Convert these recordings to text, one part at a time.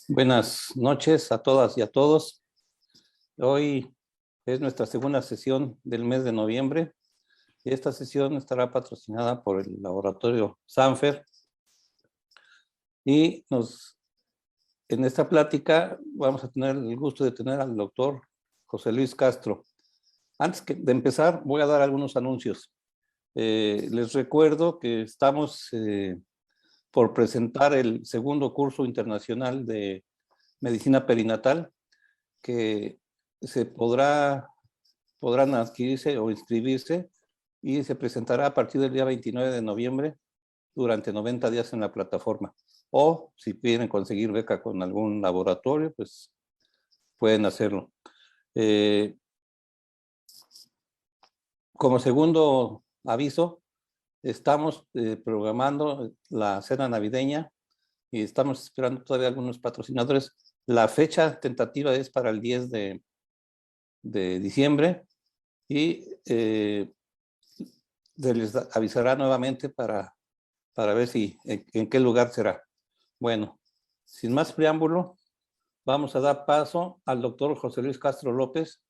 Buenas noches a todas y a todos. Hoy es nuestra segunda sesión del mes de noviembre y esta sesión estará patrocinada por el laboratorio Sanfer y en esta plática vamos a tener el gusto de tener al doctor José Luis Castro. Antes de empezar voy a dar algunos anuncios. Les recuerdo que estamos por presentar el segundo curso internacional de medicina perinatal que podrán adquirirse o inscribirse y se presentará a partir del día 29 de noviembre durante 90 días en la plataforma. O si quieren conseguir beca con algún laboratorio, pues pueden hacerlo. Como segundo aviso, estamos programando la cena navideña y estamos esperando todavía algunos patrocinadores. La fecha tentativa es para el 10 de diciembre y se les avisará nuevamente para ver si en qué lugar será. Bueno, sin más preámbulo, vamos a dar paso al doctor José Luis Castro López,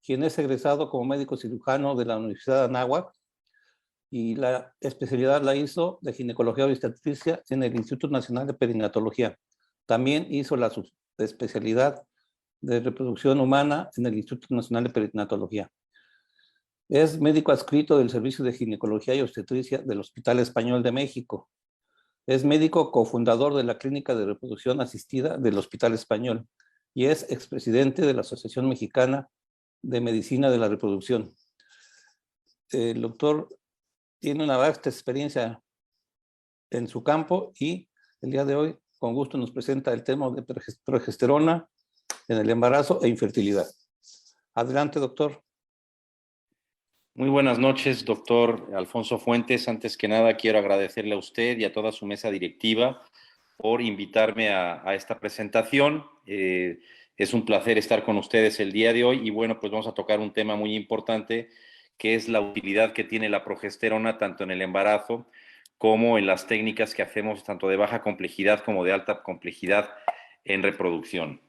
quien es egresado como médico cirujano de la Universidad de Anáhuac y la especialidad la hizo de ginecología obstetricia en el Instituto Nacional de Perinatología. También hizo la especialidad de reproducción humana en el Instituto Nacional de Perinatología. Es médico adscrito del Servicio de Ginecología y Obstetricia del Hospital Español de México. Es médico cofundador de la Clínica de Reproducción Asistida del Hospital Español y es expresidente de la Asociación Mexicana de Medicina de la Reproducción. El doctor tiene una vasta experiencia en su campo y el día de hoy, con gusto, nos presenta el tema de progesterona en el embarazo e infertilidad. Adelante, doctor. Muy buenas noches, doctor Alfonso Fuentes. Antes que nada, quiero agradecerle a usted y a toda su mesa directiva por invitarme a esta presentación. Es un placer estar con ustedes el día de hoy y bueno, pues vamos a tocar un tema muy importante que es la utilidad que tiene la progesterona tanto en el embarazo como en las técnicas que hacemos tanto de baja complejidad como de alta complejidad en reproducción.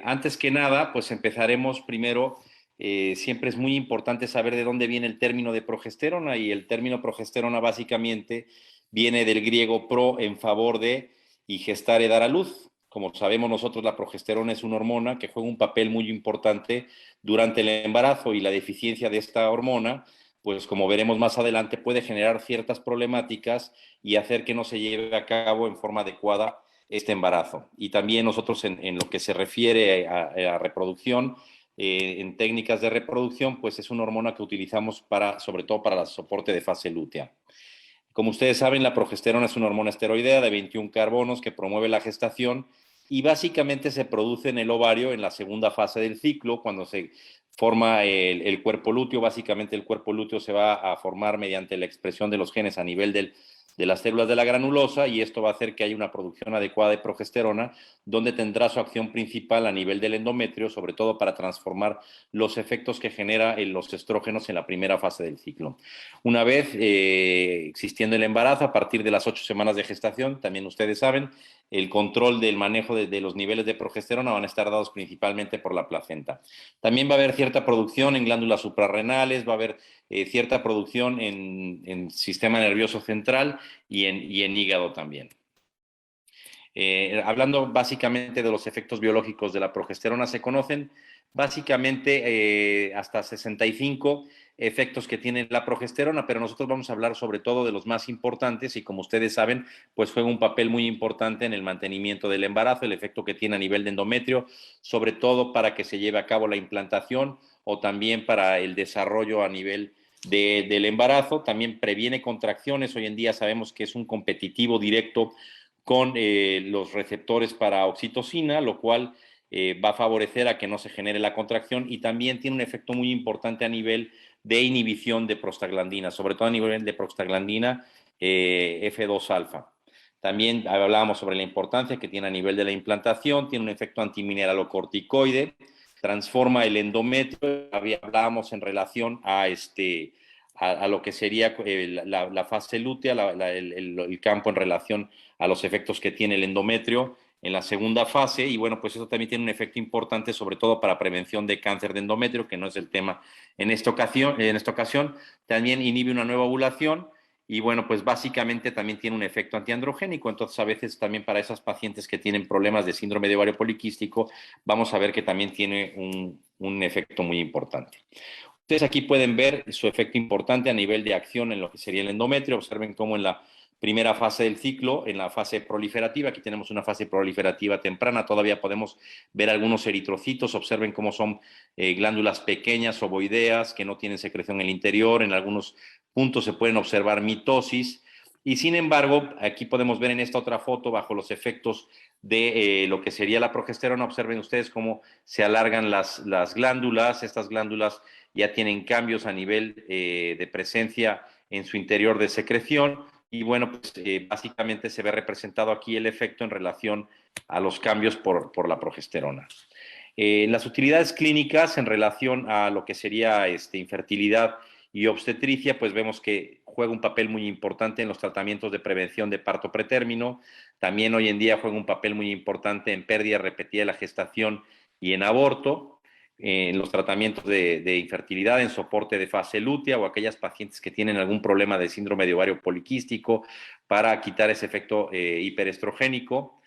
Antes que nada, pues empezaremos primero. Siempre es muy importante saber de dónde viene el término de progesterona y el término progesterona básicamente viene del griego pro, en favor de, y gestare, dar a luz. Como sabemos nosotros, la progesterona es una hormona que juega un papel muy importante durante el embarazo y la deficiencia de esta hormona, pues como veremos más adelante, puede generar ciertas problemáticas y hacer que no se lleve a cabo en forma adecuada este embarazo. Y también nosotros en lo que se refiere a reproducción, en técnicas de reproducción, pues es una hormona que utilizamos sobre todo para el soporte de fase lútea. Como ustedes saben, la progesterona es una hormona esteroidea de 21 carbonos que promueve la gestación y básicamente se produce en el ovario en la segunda fase del ciclo, cuando se forma el cuerpo lúteo. Básicamente el cuerpo lúteo se va a formar mediante la expresión de los genes a nivel de las células de la granulosa y esto va a hacer que haya una producción adecuada de progesterona, donde tendrá su acción principal a nivel del endometrio, sobre todo para transformar los efectos que genera los estrógenos en la primera fase del ciclo. Una vez existiendo el embarazo, a partir de las 8 semanas de gestación, también ustedes saben, el control del manejo de los niveles de progesterona van a estar dados principalmente por la placenta. También va a haber cierta producción en glándulas suprarrenales, va a haber cierta producción en sistema nervioso central y en hígado también. Hablando básicamente de los efectos biológicos de la progesterona, se conocen básicamente hasta 65 efectos que tiene la progesterona, pero nosotros vamos a hablar sobre todo de los más importantes y como ustedes saben, pues juega un papel muy importante en el mantenimiento del embarazo, el efecto que tiene a nivel de endometrio, sobre todo para que se lleve a cabo la implantación o también para el desarrollo a nivel del embarazo. También previene contracciones. Hoy en día sabemos que es un competitivo directo con los receptores para oxitocina, lo cual va a favorecer a que no se genere la contracción y también tiene un efecto muy importante a nivel de inhibición de prostaglandina, sobre todo a nivel de prostaglandina F2 alfa. También hablábamos sobre la importancia que tiene a nivel de la implantación, tiene un efecto antimineralocorticoide, transforma el endometrio, hablábamos en relación a lo que sería la fase lútea, el campo en relación a los efectos que tiene el endometrio en la segunda fase, y bueno, pues eso también tiene un efecto importante, sobre todo para prevención de cáncer de endometrio, que no es el tema en esta ocasión. También inhibe una nueva ovulación, y bueno, pues básicamente también tiene un efecto antiandrogénico. Entonces, a veces también para esas pacientes que tienen problemas de síndrome de ovario poliquístico, vamos a ver que también tiene un efecto muy importante. Ustedes aquí pueden ver su efecto importante a nivel de acción en lo que sería el endometrio. Observen cómo en la primera fase del ciclo, en la fase proliferativa, aquí tenemos una fase proliferativa temprana, todavía podemos ver algunos eritrocitos. Observen cómo son glándulas pequeñas, ovoideas, que no tienen secreción en el interior. En algunos puntos se pueden observar mitosis. Y sin embargo, aquí podemos ver en esta otra foto, bajo los efectos de lo que sería la progesterona, observen ustedes cómo se alargan las glándulas. Estas glándulas ya tienen cambios a nivel de presencia en su interior de secreción, y bueno, pues básicamente se ve representado aquí el efecto en relación a los cambios por la progesterona. Las utilidades clínicas en relación a lo que sería infertilidad y obstetricia, pues vemos que juega un papel muy importante en los tratamientos de prevención de parto pretérmino. También hoy en día juega un papel muy importante en pérdida repetida de la gestación y en aborto, en los tratamientos de infertilidad, en soporte de fase lútea, o aquellas pacientes que tienen algún problema de síndrome de ovario poliquístico, para quitar ese efecto hiperestrogénico.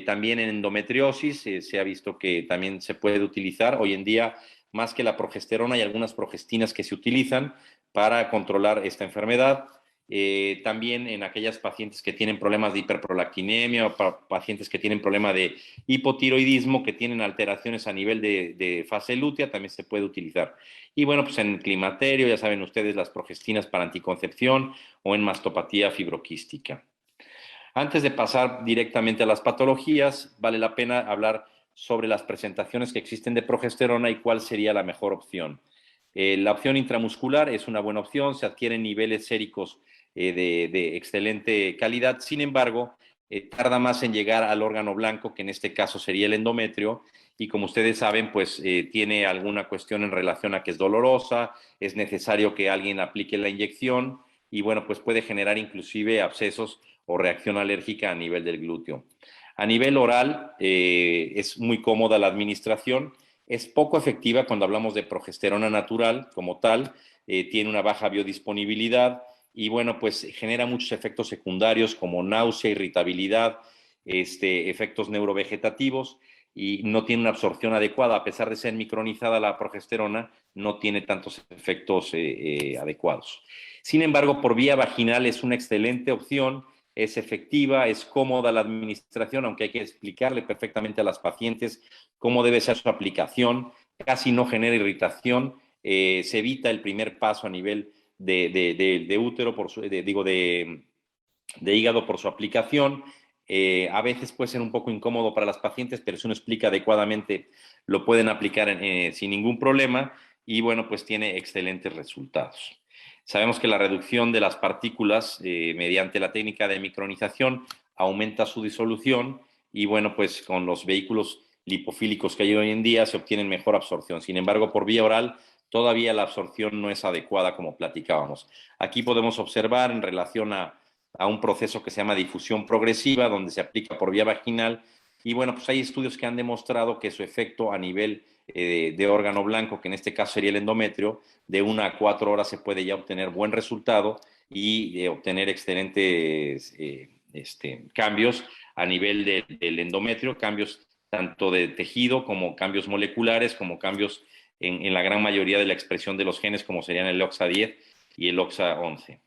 También en endometriosis se ha visto que también se puede utilizar. Hoy en día, más que la progesterona, hay algunas progestinas que se utilizan para controlar esta enfermedad. También en aquellas pacientes que tienen problemas de hiperprolactinemia, o pacientes que tienen problema de hipotiroidismo, que tienen alteraciones a nivel de fase lútea, también se puede utilizar. Y bueno, pues en climaterio, ya saben ustedes, las progestinas para anticoncepción, o en mastopatía fibroquística. Antes de pasar directamente a las patologías, vale la pena hablar sobre las presentaciones que existen de progesterona y cuál sería la mejor opción. La opción intramuscular es una buena opción, se adquieren niveles séricos de excelente calidad. Sin embargo, tarda más en llegar al órgano blanco, que en este caso sería el endometrio, y como ustedes saben, pues tiene alguna cuestión en relación a que es dolorosa, es necesario que alguien aplique la inyección, y bueno, pues puede generar inclusive abscesos o reacción alérgica a nivel del glúteo. A nivel oral, es muy cómoda la administración. Es poco efectiva cuando hablamos de progesterona natural como tal, tiene una baja biodisponibilidad, y bueno, pues genera muchos efectos secundarios como náusea, irritabilidad, efectos neurovegetativos, y no tiene una absorción adecuada. A pesar de ser micronizada la progesterona, no tiene tantos efectos adecuados. Sin embargo, por vía vaginal es una excelente opción, es efectiva, es cómoda la administración, aunque hay que explicarle perfectamente a las pacientes cómo debe ser su aplicación. Casi no genera irritación, se evita el primer paso a nivel de útero, de hígado, por su aplicación. A veces puede ser un poco incómodo para las pacientes, pero si uno explica adecuadamente, lo pueden aplicar sin ningún problema, y bueno, pues tiene excelentes resultados. Sabemos que la reducción de las partículas mediante la técnica de micronización aumenta su disolución, y bueno, pues con los vehículos lipofílicos que hay hoy en día se obtiene mejor absorción. Sin embargo, por vía oral todavía la absorción no es adecuada, como platicábamos. Aquí podemos observar en relación a un proceso que se llama difusión progresiva, donde se aplica por vía vaginal, y bueno, pues hay estudios que han demostrado que su efecto a nivel de órgano blanco, que en este caso sería el endometrio, de 1 a 4 horas se puede ya obtener buen resultado, y obtener excelentes cambios a nivel del endometrio, cambios tanto de tejido como cambios moleculares, como cambios en la gran mayoría de la expresión de los genes, como serían el OXA10 y el OXA11.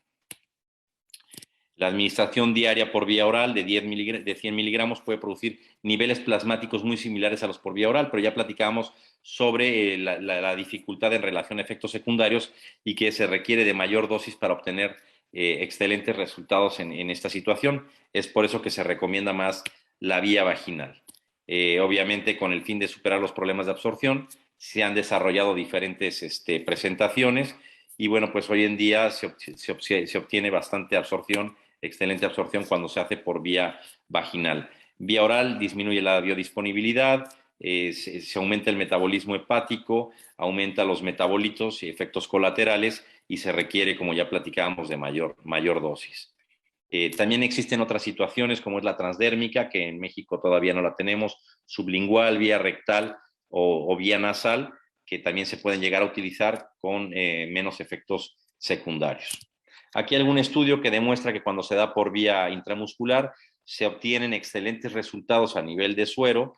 La administración diaria por vía oral de 100 miligramos puede producir niveles plasmáticos muy similares a los por vía oral, pero ya platicábamos sobre la dificultad en relación a efectos secundarios, y que se requiere de mayor dosis para obtener excelentes resultados en esta situación. Es por eso que se recomienda más la vía vaginal. Obviamente, con el fin de superar los problemas de absorción, se han desarrollado diferentes presentaciones, y bueno, pues hoy en día se obtiene bastante absorción, excelente absorción, cuando se hace por vía vaginal. Vía oral disminuye la biodisponibilidad, se aumenta el metabolismo hepático, aumenta los metabolitos y efectos colaterales, y se requiere, como ya platicábamos, de mayor dosis. También existen otras situaciones como es la transdérmica, que en México todavía no la tenemos, sublingual, vía rectal o vía nasal, que también se pueden llegar a utilizar con menos efectos secundarios. Aquí hay algún estudio que demuestra que cuando se da por vía intramuscular se obtienen excelentes resultados a nivel de suero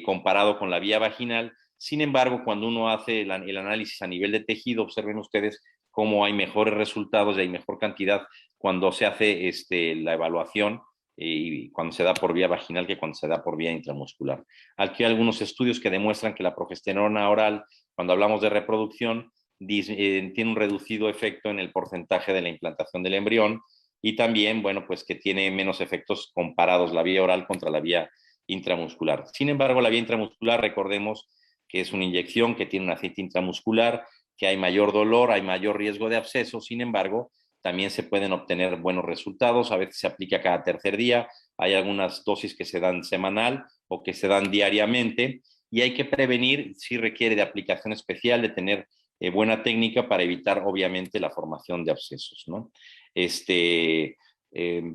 comparado con la vía vaginal. Sin embargo, cuando uno hace el análisis a nivel de tejido, observen ustedes cómo hay mejores resultados y hay mejor cantidad cuando se hace la evaluación y cuando se da por vía vaginal que cuando se da por vía intramuscular. Aquí hay algunos estudios que demuestran que la progesterona oral, cuando hablamos de reproducción, tiene un reducido efecto en el porcentaje de la implantación del embrión y también, bueno, pues que tiene menos efectos comparados la vía oral contra la vía intramuscular. Sin embargo, la vía intramuscular, recordemos que es una inyección que tiene un aceite intramuscular, que hay mayor dolor, hay mayor riesgo de absceso. Sin embargo, también se pueden obtener buenos resultados. A veces se aplica cada tercer día. Hay algunas dosis que se dan semanal o que se dan diariamente y hay que prevenir si requiere de aplicación especial, de tener buena técnica para evitar obviamente la formación de abscesos, ¿no?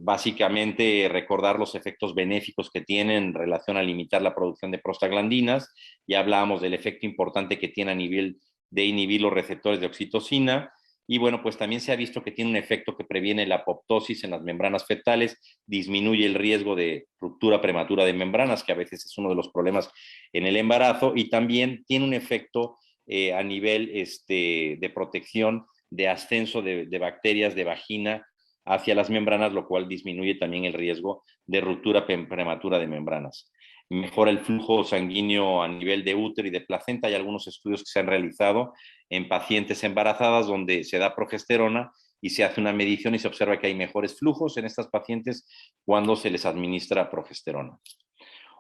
Básicamente recordar los efectos benéficos que tienen en relación a limitar la producción de prostaglandinas. Ya hablábamos del efecto importante que tiene a nivel de inhibir los receptores de oxitocina. Y bueno, pues también se ha visto que tiene un efecto que previene la apoptosis en las membranas fetales, disminuye el riesgo de ruptura prematura de membranas, que a veces es uno de los problemas en el embarazo, y también tiene un efecto a nivel de protección de ascenso de bacterias de vagina hacia las membranas, lo cual disminuye también el riesgo de ruptura prematura de membranas. Mejora el flujo sanguíneo a nivel de útero y de placenta. Hay algunos estudios que se han realizado en pacientes embarazadas donde se da progesterona y se hace una medición y se observa que hay mejores flujos en estas pacientes cuando se les administra progesterona.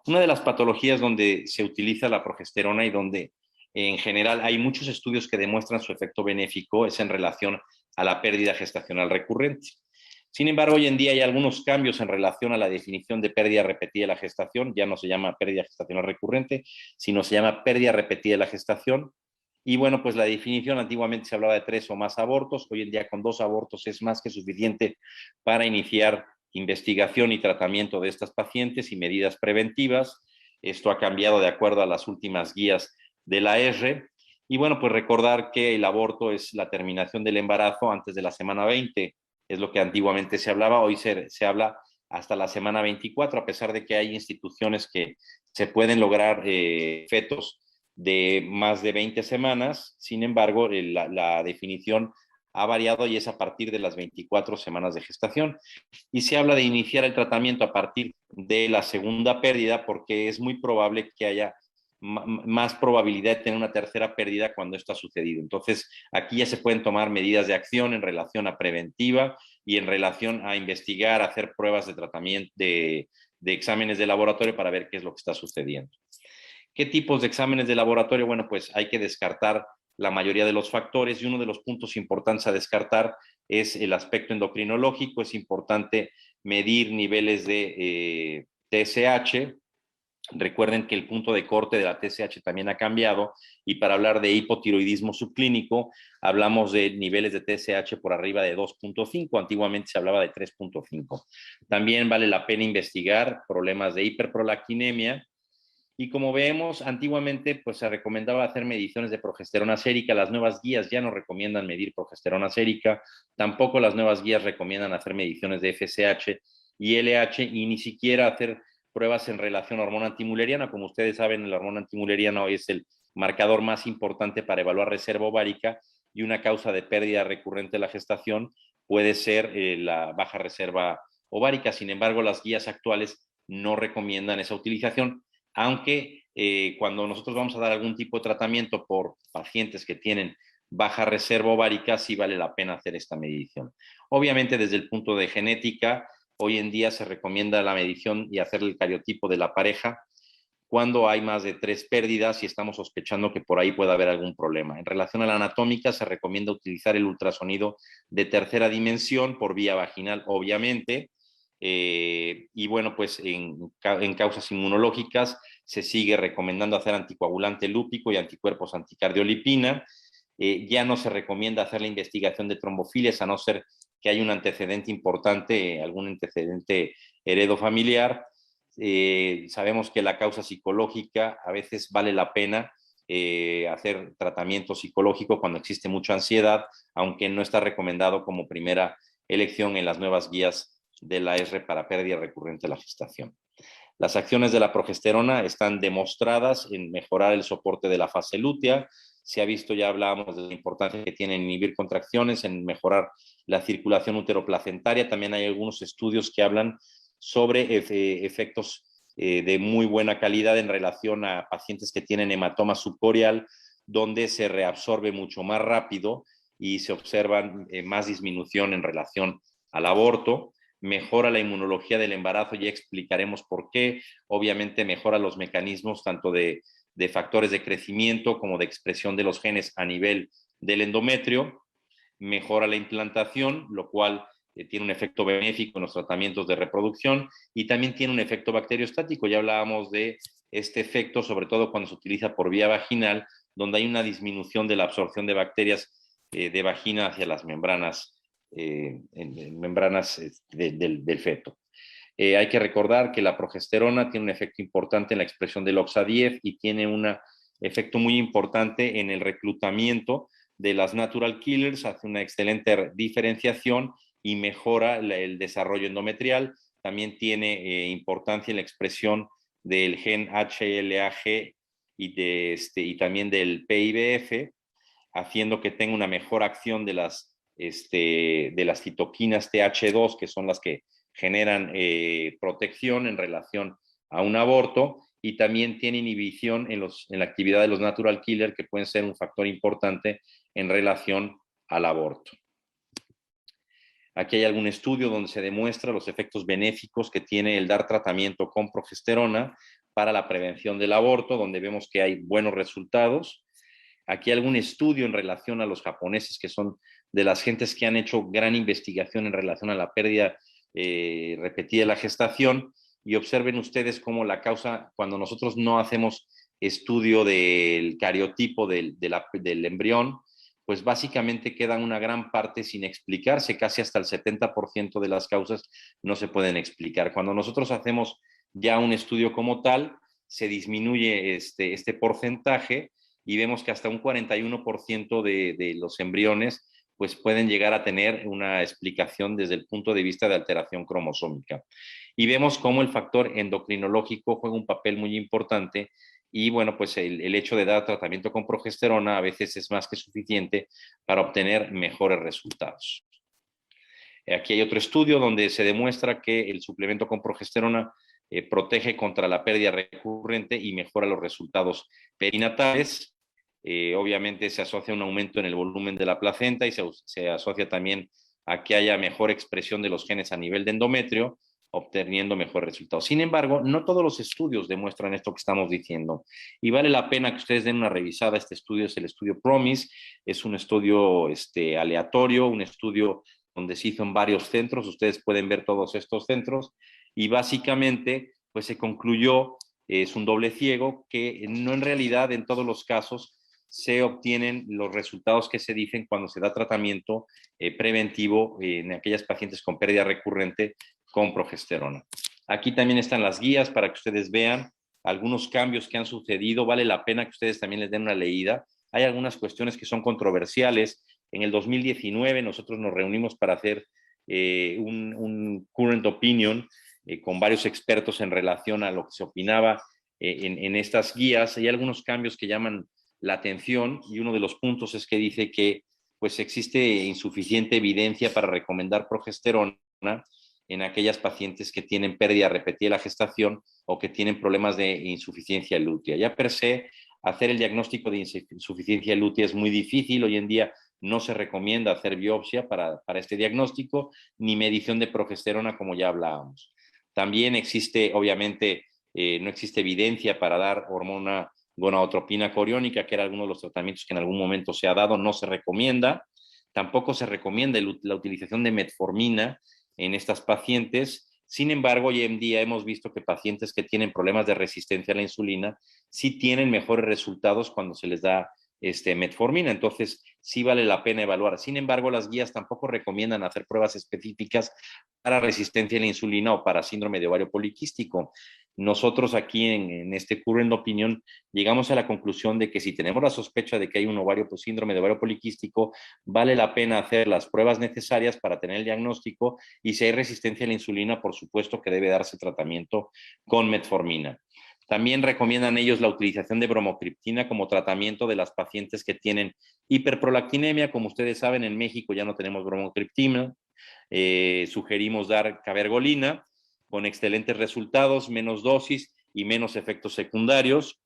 Una de las patologías donde se utiliza la progesterona y donde en general hay muchos estudios que demuestran su efecto benéfico es en relación a la pérdida gestacional recurrente. Sin embargo, hoy en día hay algunos cambios en relación a la definición de pérdida repetida de la gestación. Ya no se llama pérdida gestacional recurrente, sino se llama pérdida repetida de la gestación. Y bueno, pues la definición antiguamente se hablaba de 3 o más abortos. Hoy en día con 2 abortos es más que suficiente para iniciar investigación y tratamiento de estas pacientes y medidas preventivas. Esto ha cambiado de acuerdo a las últimas guías de la R. Y bueno, pues recordar que el aborto es la terminación del embarazo antes de la semana 20. Es lo que antiguamente se hablaba, hoy se habla hasta la semana 24, a pesar de que hay instituciones que se pueden lograr fetos de más de 20 semanas. Sin embargo, la definición ha variado y es a partir de las 24 semanas de gestación. Y se habla de iniciar el tratamiento a partir de la segunda pérdida porque es muy probable que haya más probabilidad de tener una tercera pérdida cuando esto ha sucedido. Entonces, aquí ya se pueden tomar medidas de acción en relación a preventiva y en relación a investigar, hacer pruebas de tratamiento, de exámenes de laboratorio para ver qué es lo que está sucediendo. ¿Qué tipos de exámenes de laboratorio? Bueno, pues hay que descartar la mayoría de los factores y uno de los puntos importantes a descartar es el aspecto endocrinológico. Es importante medir niveles de TSH. Recuerden que el punto de corte de la TSH también ha cambiado y para hablar de hipotiroidismo subclínico hablamos de niveles de TSH por arriba de 2.5, antiguamente se hablaba de 3.5. También vale la pena investigar problemas de hiperprolactinemia y como vemos, antiguamente pues se recomendaba hacer mediciones de progesterona sérica. Las nuevas guías ya no recomiendan medir progesterona sérica, tampoco las nuevas guías recomiendan hacer mediciones de FSH y LH y ni siquiera hacer pruebas en relación a hormona antimuleriana. Como ustedes saben, la hormona antimuleriana hoy es el marcador más importante para evaluar reserva ovárica y una causa de pérdida recurrente de la gestación puede ser la baja reserva ovárica. Sin embargo, las guías actuales no recomiendan esa utilización, aunque cuando nosotros vamos a dar algún tipo de tratamiento por pacientes que tienen baja reserva ovárica, sí vale la pena hacer esta medición. Obviamente, desde el punto de genética, hoy en día se recomienda la medición y hacer el cariotipo de la pareja cuando hay más de 3 pérdidas y estamos sospechando que por ahí puede haber algún problema. En relación a la anatómica, se recomienda utilizar el ultrasonido de tercera dimensión por vía vaginal, obviamente. Y bueno, pues en causas inmunológicas se sigue recomendando hacer anticoagulante lúpico y anticuerpos anticardiolipina. Ya no se recomienda hacer la investigación de trombofilias a no ser que hay un antecedente importante, algún antecedente heredofamiliar. Sabemos que la causa psicológica a veces vale la pena hacer tratamiento psicológico cuando existe mucha ansiedad, aunque no está recomendado como primera elección en las nuevas guías de la ESRE para pérdida recurrente de la gestación. Las acciones de la progesterona están demostradas en mejorar el soporte de la fase lútea. Se ha visto, ya hablábamos de la importancia que tiene en inhibir contracciones, en mejorar la circulación uteroplacentaria. También hay algunos estudios que hablan sobre efectos de muy buena calidad en relación a pacientes que tienen hematoma subcorial, donde se reabsorbe mucho más rápido y se observan más disminución en relación al aborto. Mejora la inmunología del embarazo, ya explicaremos por qué. Obviamente mejora los mecanismos tanto de factores de crecimiento como de expresión de los genes a nivel del endometrio. Mejora la implantación, lo cual tiene un efecto benéfico en los tratamientos de reproducción y también tiene un efecto bacteriostático. Ya hablábamos de este efecto, sobre todo cuando se utiliza por vía vaginal, donde hay una disminución de la absorción de bacterias de vagina hacia las membranas en membranas del feto. Hay que recordar que la progesterona tiene un efecto importante en la expresión del OXA10 y tiene un efecto muy importante en el reclutamiento de las natural killers, hace una excelente diferenciación y mejora el desarrollo endometrial. También tiene importancia en la expresión del gen HLA-G y también del PIBF, haciendo que tenga una mejor acción de las citoquinas TH2, que son las que generan protección en relación a un aborto, y también tiene inhibición en la actividad de los natural killer, que pueden ser un factor importante en relación al aborto. Aquí hay algún estudio donde se demuestra los efectos benéficos que tiene el dar tratamiento con progesterona para la prevención del aborto, donde vemos que hay buenos resultados. Aquí hay algún estudio en relación a los japoneses, que son de las gentes que han hecho gran investigación en relación a la pérdida repetida de la gestación, y observen ustedes cómo la causa, cuando nosotros no hacemos estudio del cariotipo del embrión, pues básicamente queda una gran parte sin explicarse, casi hasta el 70% de las causas no se pueden explicar. Cuando nosotros hacemos ya un estudio como tal, se disminuye este porcentaje y vemos que hasta un 41% de los embriones pues pueden llegar a tener una explicación desde el punto de vista de alteración cromosómica. Y vemos cómo el factor endocrinológico juega un papel muy importante, y bueno, pues el hecho de dar tratamiento con progesterona a veces es más que suficiente para obtener mejores resultados. Aquí hay otro estudio donde se demuestra que el suplemento con progesterona protege contra la pérdida recurrente y mejora los resultados perinatales. Obviamente se asocia a un aumento en el volumen de la placenta y se asocia también a que haya mejor expresión de los genes a nivel de endometrio, obteniendo mejores resultados. Sin embargo, no todos los estudios demuestran esto que estamos diciendo, y vale la pena que ustedes den una revisada. Este estudio es el estudio PROMISE, es un estudio aleatorio, un estudio donde se hizo en varios centros. Ustedes pueden ver todos estos centros, y básicamente pues se concluyó, es un doble ciego, que no, en realidad en todos los casos se obtienen los resultados que se dicen cuando se da tratamiento preventivo en aquellas pacientes con pérdida recurrente con progesterona. Aquí también están las guías para que ustedes vean algunos cambios que han sucedido. Vale la pena que ustedes también les den una leída. Hay algunas cuestiones que son controversiales. En el 2019 nosotros nos reunimos para hacer un current opinion con varios expertos en relación a lo que se opinaba en estas guías. Hay algunos cambios que llaman la atención, y uno de los puntos es que dice que pues existe insuficiente evidencia para recomendar progesterona en aquellas pacientes que tienen pérdida repetida de la gestación o que tienen problemas de insuficiencia lútea. Ya per se, hacer el diagnóstico de insuficiencia lútea es muy difícil. Hoy en día no se recomienda hacer biopsia para este diagnóstico, ni medición de progesterona, como ya hablábamos. También existe, obviamente, no existe evidencia para dar hormona gonadotropina coriónica, que era alguno de los tratamientos que en algún momento se ha dado. No se recomienda. Tampoco se recomienda la utilización de metformina en estas pacientes. Sin embargo, hoy en día hemos visto que pacientes que tienen problemas de resistencia a la insulina sí tienen mejores resultados cuando se les da metformina. Entonces, sí vale la pena evaluar. Sin embargo, las guías tampoco recomiendan hacer pruebas específicas para resistencia a la insulina o para síndrome de ovario poliquístico. Nosotros aquí en este Current Opinion llegamos a la conclusión de que si tenemos la sospecha de que hay un síndrome de ovario poliquístico, vale la pena hacer las pruebas necesarias para tener el diagnóstico, y si hay resistencia a la insulina, por supuesto que debe darse tratamiento con metformina. También recomiendan ellos la utilización de bromocriptina como tratamiento de las pacientes que tienen hiperprolactinemia. Como ustedes saben, en México ya no tenemos bromocriptina. Sugerimos dar cabergolina con excelentes resultados, menos dosis y menos efectos secundarios.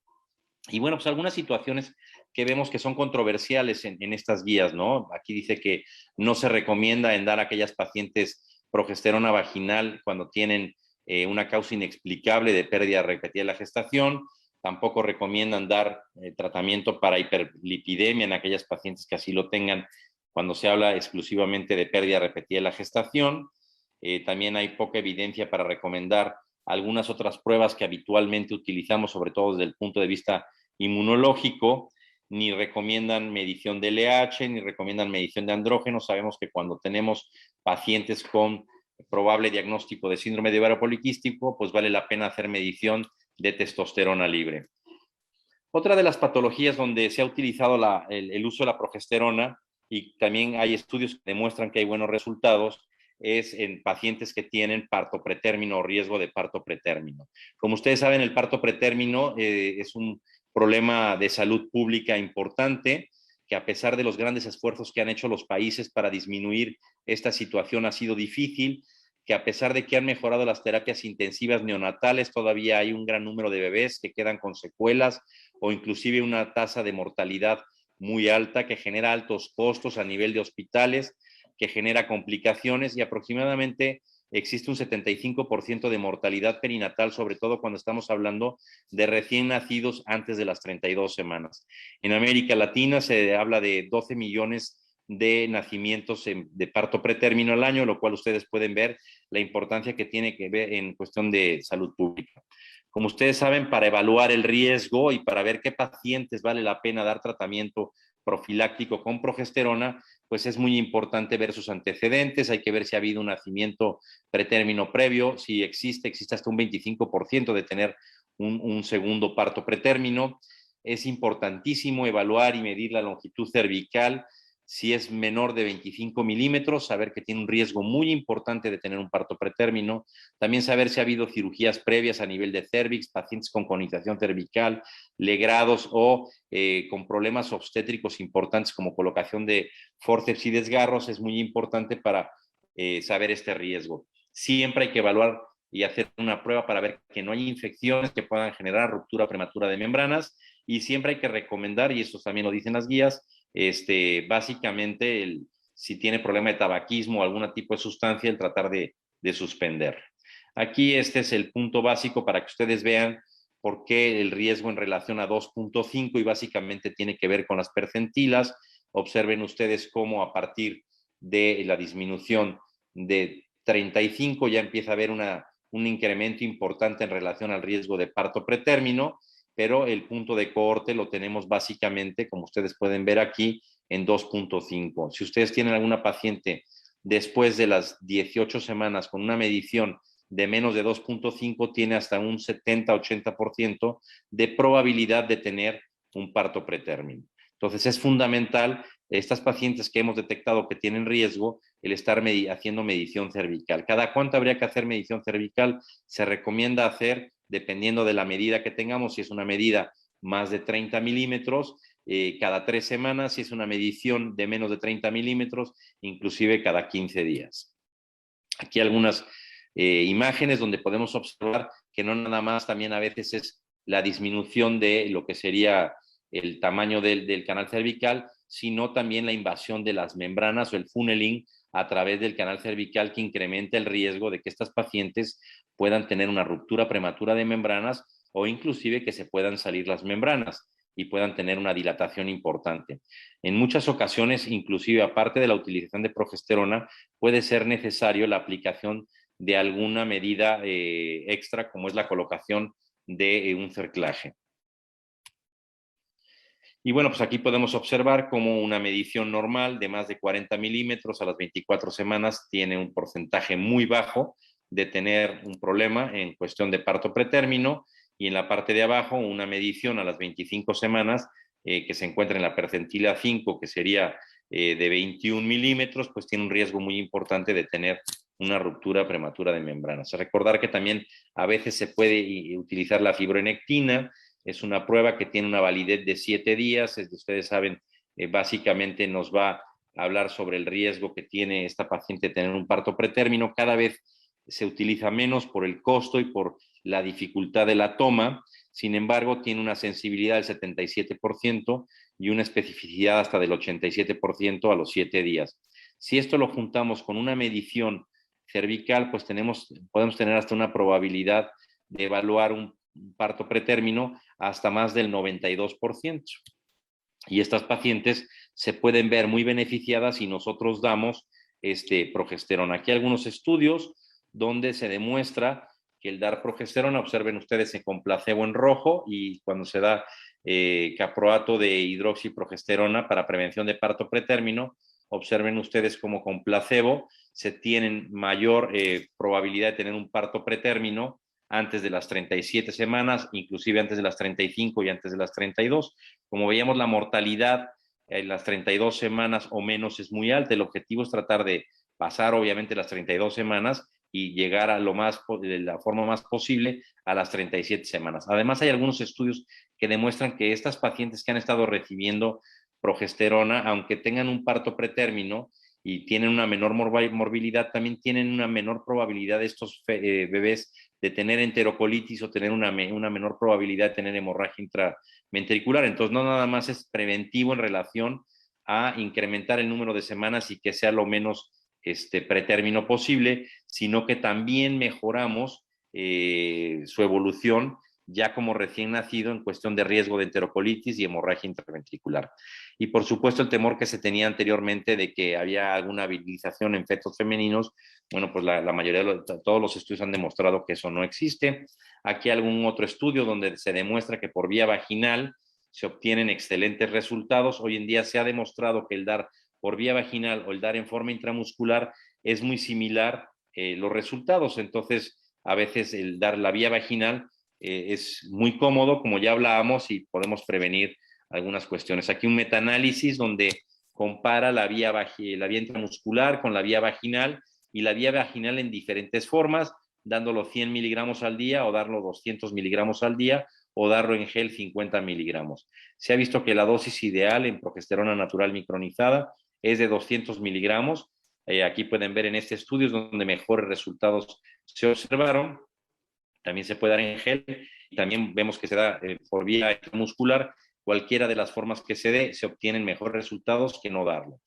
Y bueno, pues algunas situaciones que vemos que son controversiales en estas guías, ¿no? Aquí dice que no se recomienda en dar a aquellas pacientes progesterona vaginal cuando tienen una causa inexplicable de pérdida repetida de la gestación. Tampoco recomiendan dar tratamiento para hiperlipidemia en aquellas pacientes que así lo tengan cuando se habla exclusivamente de pérdida repetida de la gestación. También hay poca evidencia para recomendar algunas otras pruebas que habitualmente utilizamos, sobre todo desde el punto de vista inmunológico. Ni recomiendan medición de LH, ni recomiendan medición de andrógenos. Sabemos que cuando tenemos pacientes con probable diagnóstico de síndrome de ovario poliquístico, pues vale la pena hacer medición de testosterona libre. Otra de las patologías donde se ha utilizado el uso de la progesterona, y también hay estudios que demuestran que hay buenos resultados, es en pacientes que tienen parto pretérmino o riesgo de parto pretérmino. Como ustedes saben, el parto pretérmino es un problema de salud pública importante, que a pesar de los grandes esfuerzos que han hecho los países para disminuir esta situación ha sido difícil, que a pesar de que han mejorado las terapias intensivas neonatales, todavía hay un gran número de bebés que quedan con secuelas o inclusive una tasa de mortalidad muy alta que genera altos costos a nivel de hospitales, que genera complicaciones, y aproximadamente existe un 75% de mortalidad perinatal, sobre todo cuando estamos hablando de recién nacidos antes de las 32 semanas. En América Latina se habla de 12 millones de nacimientos de parto pretérmino al año, lo cual ustedes pueden ver la importancia que tiene que ver en cuestión de salud pública. Como ustedes saben, para evaluar el riesgo y para ver qué pacientes vale la pena dar tratamiento profiláctico con progesterona, pues es muy importante ver sus antecedentes. Hay que ver si ha habido un nacimiento pretérmino previo. Si existe hasta un 25% de tener un segundo parto pretérmino. Es importantísimo evaluar y medir la longitud cervical. Si es menor de 25 milímetros, saber que tiene un riesgo muy importante de tener un parto pretérmino. También saber si ha habido cirugías previas a nivel de cervix, pacientes con colonización cervical, legrados o con problemas obstétricos importantes como colocación de fórceps y desgarros. Es muy importante para saber este riesgo. Siempre hay que evaluar y hacer una prueba para ver que no hay infecciones que puedan generar ruptura prematura de membranas, y siempre hay que recomendar, y eso también lo dicen las guías, básicamente si tiene problema de tabaquismo o algún tipo de sustancia, el tratar de suspender. Aquí este es el punto básico para que ustedes vean por qué el riesgo en relación a 2.5, y básicamente tiene que ver con las percentilas. Observen ustedes cómo a partir de la disminución de 35 ya empieza a haber un incremento importante en relación al riesgo de parto pretérmino, pero el punto de cohorte lo tenemos básicamente, como ustedes pueden ver aquí, en 2.5. Si ustedes tienen alguna paciente después de las 18 semanas con una medición de menos de 2.5, tiene hasta un 70-80% de probabilidad de tener un parto pretérmino. Entonces es fundamental, estas pacientes que hemos detectado que tienen riesgo, el estar haciendo medición cervical. ¿Cada cuánto habría que hacer medición cervical? Se recomienda hacer, dependiendo de la medida que tengamos, si es una medida más de 30 milímetros, cada 3 semanas, si es una medición de menos de 30 milímetros, inclusive cada 15 días. Aquí algunas imágenes donde podemos observar que no nada más, también a veces es la disminución de lo que sería el tamaño del canal cervical, sino también la invasión de las membranas o el funneling a través del canal cervical, que incrementa el riesgo de que estas pacientes puedan tener una ruptura prematura de membranas o inclusive que se puedan salir las membranas y puedan tener una dilatación importante. En muchas ocasiones, inclusive aparte de la utilización de progesterona, puede ser necesario la aplicación de alguna medida extra, como es la colocación de un cerclaje. Y bueno, pues aquí podemos observar cómo una medición normal de más de 40 milímetros a las 24 semanas tiene un porcentaje muy bajo de tener un problema en cuestión de parto pretérmino, y en la parte de abajo una medición a las 25 semanas que se encuentra en la percentila 5, que sería de 21 milímetros, pues tiene un riesgo muy importante de tener una ruptura prematura de membranas. Recordar que también a veces se puede utilizar la fibronectina. Es una prueba que tiene una validez de 7 días. Ustedes saben, básicamente nos va a hablar sobre el riesgo que tiene esta paciente de tener un parto pretérmino. Cada vez se utiliza menos por el costo y por la dificultad de la toma. Sin embargo, tiene una sensibilidad del 77% y una especificidad hasta del 87% a los 7 días. Si esto lo juntamos con una medición cervical, pues podemos tener hasta una probabilidad de evaluar un parto pretérmino hasta más del 92%. Y estas pacientes se pueden ver muy beneficiadas si nosotros damos progesterona. Aquí hay algunos estudios donde se demuestra que el dar progesterona, observen ustedes con placebo en rojo, y cuando se da caproato de hidroxiprogesterona para prevención de parto pretérmino, observen ustedes como con placebo se tienen mayor probabilidad de tener un parto pretérmino antes de las 37 semanas, inclusive antes de las 35 y antes de las 32. Como veíamos, la mortalidad en las 32 semanas o menos es muy alta. El objetivo es tratar de pasar, obviamente, las 32 semanas y llegar de la forma más posible a las 37 semanas. Además, hay algunos estudios que demuestran que estas pacientes que han estado recibiendo progesterona, aunque tengan un parto pretérmino y tienen una menor morbilidad, también tienen una menor probabilidad de estos bebés de tener enterocolitis o tener una menor probabilidad de tener hemorragia intraventricular. Entonces, no nada más es preventivo en relación a incrementar el número de semanas y que sea lo menos pretérmino posible, sino que también mejoramos su evolución ya como recién nacido en cuestión de riesgo de enterocolitis y hemorragia intraventricular. Y por supuesto el temor que se tenía anteriormente de que había alguna virilización en fetos femeninos, bueno, pues la mayoría todos los estudios han demostrado que eso no existe. Aquí hay algún otro estudio donde se demuestra que por vía vaginal se obtienen excelentes resultados. Hoy en día se ha demostrado que el dar por vía vaginal o el dar en forma intramuscular es muy similar los resultados. Entonces, a veces el dar la vía vaginal es muy cómodo, como ya hablábamos, y podemos prevenir algunas cuestiones. Aquí un metaanálisis donde compara la vía intramuscular con la vía vaginal, y la vía vaginal en diferentes formas, dándolo 100 miligramos al día o darlo 200 miligramos al día o darlo en gel 50 miligramos. Se ha visto que la dosis ideal en progesterona natural micronizada es de 200 miligramos. Aquí pueden ver en este estudio donde mejores resultados se observaron. También se puede dar en gel y también vemos que se da por vía muscular. Cualquiera de las formas que se dé, se obtienen mejores resultados que no darlo.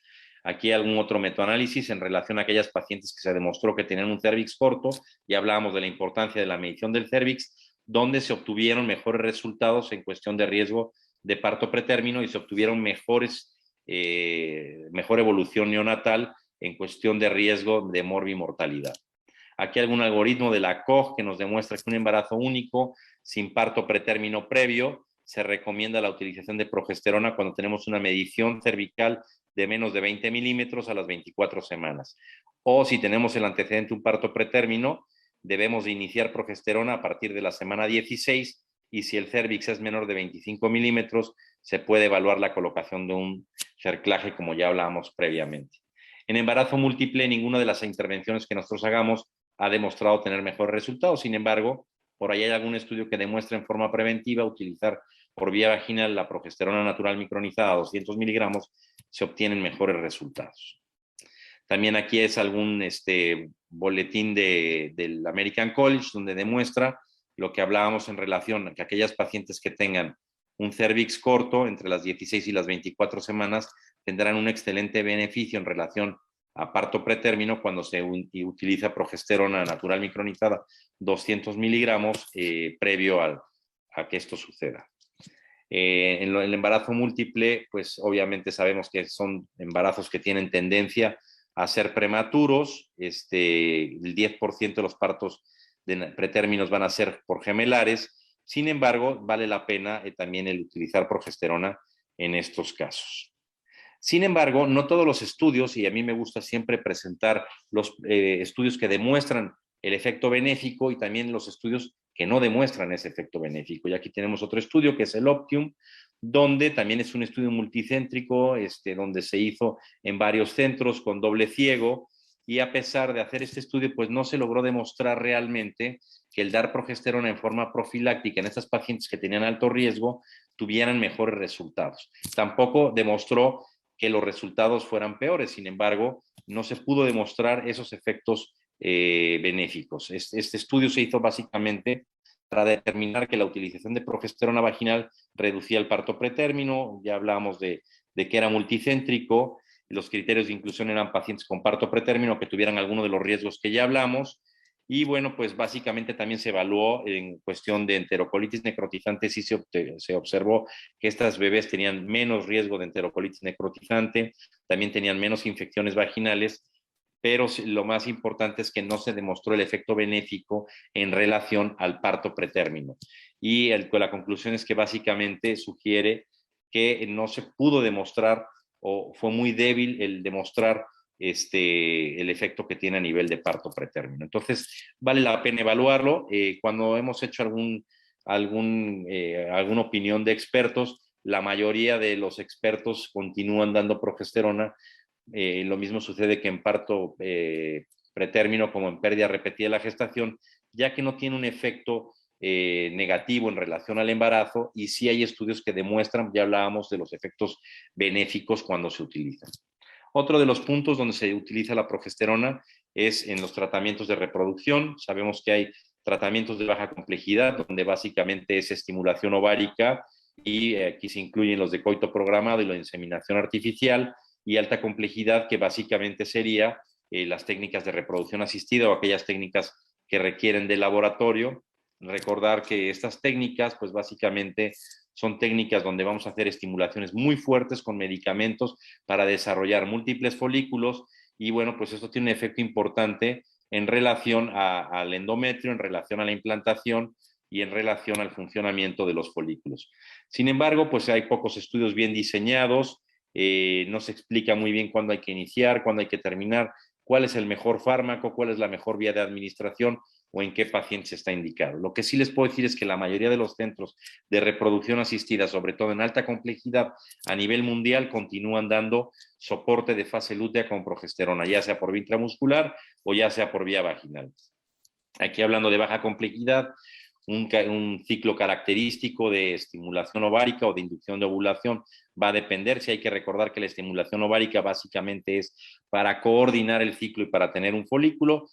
Aquí hay algún otro metaanálisis en relación a aquellas pacientes que se demostró que tenían un cérvix corto, y hablábamos de la importancia de la medición del cérvix, donde se obtuvieron mejores resultados en cuestión de riesgo de parto pretérmino y se obtuvieron mejor evolución neonatal en cuestión de riesgo de morbimortalidad. Aquí hay algún algoritmo de la COG que nos demuestra que un embarazo único sin parto pretérmino previo se recomienda la utilización de progesterona cuando tenemos una medición cervical de menos de 20 milímetros a las 24 semanas. O si tenemos el antecedente un parto pretérmino, debemos de iniciar progesterona a partir de la semana 16, y si el cérvix es menor de 25 milímetros, se puede evaluar la colocación de un cerclaje, como ya hablábamos previamente. En embarazo múltiple, ninguna de las intervenciones que nosotros hagamos ha demostrado tener mejores resultados. Sin embargo, por ahí hay algún estudio que demuestra en forma preventiva utilizar por vía vaginal la progesterona natural micronizada a 200 miligramos, se obtienen mejores resultados. También aquí es algún boletín del American College donde demuestra lo que hablábamos en relación a que aquellas pacientes que tengan un cérvix corto entre las 16 y las 24 semanas tendrán un excelente beneficio en relación a parto pretérmino cuando se utiliza progesterona natural micronizada 200 miligramos previo a que esto suceda. En el embarazo múltiple, pues obviamente sabemos que son embarazos que tienen tendencia a ser prematuros. El 10% de los partos pretérminos van a ser por gemelares. Sin embargo, vale la pena también el utilizar progesterona en estos casos. Sin embargo, no todos los estudios, y a mí me gusta siempre presentar los estudios que demuestran el efecto benéfico y también los estudios que no demuestran ese efecto benéfico. Y aquí tenemos otro estudio que es el Optium, donde también es un estudio multicéntrico, donde se hizo en varios centros con doble ciego, y a pesar de hacer este estudio, pues no se logró demostrar realmente que el dar progesterona en forma profiláctica en estas pacientes que tenían alto riesgo tuvieran mejores resultados. Tampoco demostró que los resultados fueran peores, sin embargo, no se pudo demostrar esos efectos benéficos. Este estudio se hizo básicamente para determinar que la utilización de progesterona vaginal reducía el parto pretérmino. Ya hablábamos de que era multicéntrico. Los criterios de inclusión eran pacientes con parto pretérmino que tuvieran alguno de los riesgos que ya hablamos. Y bueno, pues básicamente también se evaluó en cuestión de enterocolitis necrotizante, sí se observó que estas bebés tenían menos riesgo de enterocolitis necrotizante, también tenían menos infecciones vaginales, pero lo más importante es que no se demostró el efecto benéfico en relación al parto pretérmino. Y la conclusión es que básicamente sugiere que no se pudo demostrar o fue muy débil el demostrar el efecto que tiene a nivel de parto pretérmino. Entonces, vale la pena evaluarlo. Cuando hemos hecho alguna opinión de expertos, la mayoría de los expertos continúan dando progesterona. Lo mismo sucede que en parto pretérmino como en pérdida repetida de la gestación, ya que no tiene un efecto negativo en relación al embarazo, y sí hay estudios que demuestran, ya hablábamos de los efectos benéficos cuando se utilizan. Otro de los puntos donde se utiliza la progesterona es en los tratamientos de reproducción. Sabemos que hay tratamientos de baja complejidad, donde básicamente es estimulación ovárica, y aquí se incluyen los de coito programado y la inseminación artificial, y alta complejidad, que básicamente sería las técnicas de reproducción asistida o aquellas técnicas que requieren de laboratorio. Recordar que estas técnicas, pues básicamente son técnicas donde vamos a hacer estimulaciones muy fuertes con medicamentos para desarrollar múltiples folículos, y bueno, pues esto tiene un efecto importante en relación al endometrio, en relación a la implantación y en relación al funcionamiento de los folículos. Sin embargo, pues hay pocos estudios bien diseñados, no se explica muy bien cuándo hay que iniciar, cuándo hay que terminar, cuál es el mejor fármaco, cuál es la mejor vía de administración o en qué paciente está indicado. Lo que sí les puedo decir es que la mayoría de los centros de reproducción asistida, sobre todo en alta complejidad a nivel mundial, continúan dando soporte de fase lútea con progesterona, ya sea por vía intramuscular o ya sea por vía vaginal. Aquí hablando de baja complejidad, un ciclo característico de estimulación ovárica o de inducción de ovulación va a depender. Si hay que recordar que la estimulación ovárica básicamente es para coordinar el ciclo y para tener un folículo,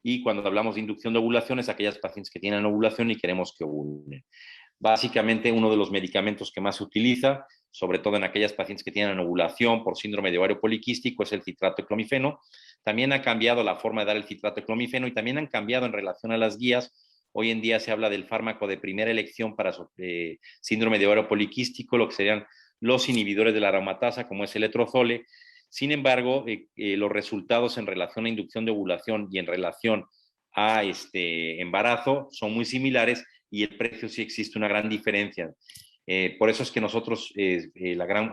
y cuando hablamos de inducción de ovulación es aquellas pacientes que tienen ovulación y queremos que ovulen. Básicamente uno de los medicamentos que más se utiliza, sobre todo en aquellas pacientes que tienen ovulación por síndrome de ovario poliquístico, es el citrato de clomifeno. También ha cambiado la forma de dar el citrato de clomifeno y también han cambiado en relación a las guías. Hoy en día se habla del fármaco de primera elección para síndrome de ovario poliquístico, lo que serían los inhibidores de la aromatasa, como es el letrozole. Sin embargo, los resultados en relación a inducción de ovulación y en relación a embarazo son muy similares, y el precio sí existe una gran diferencia. Por eso es que nosotros,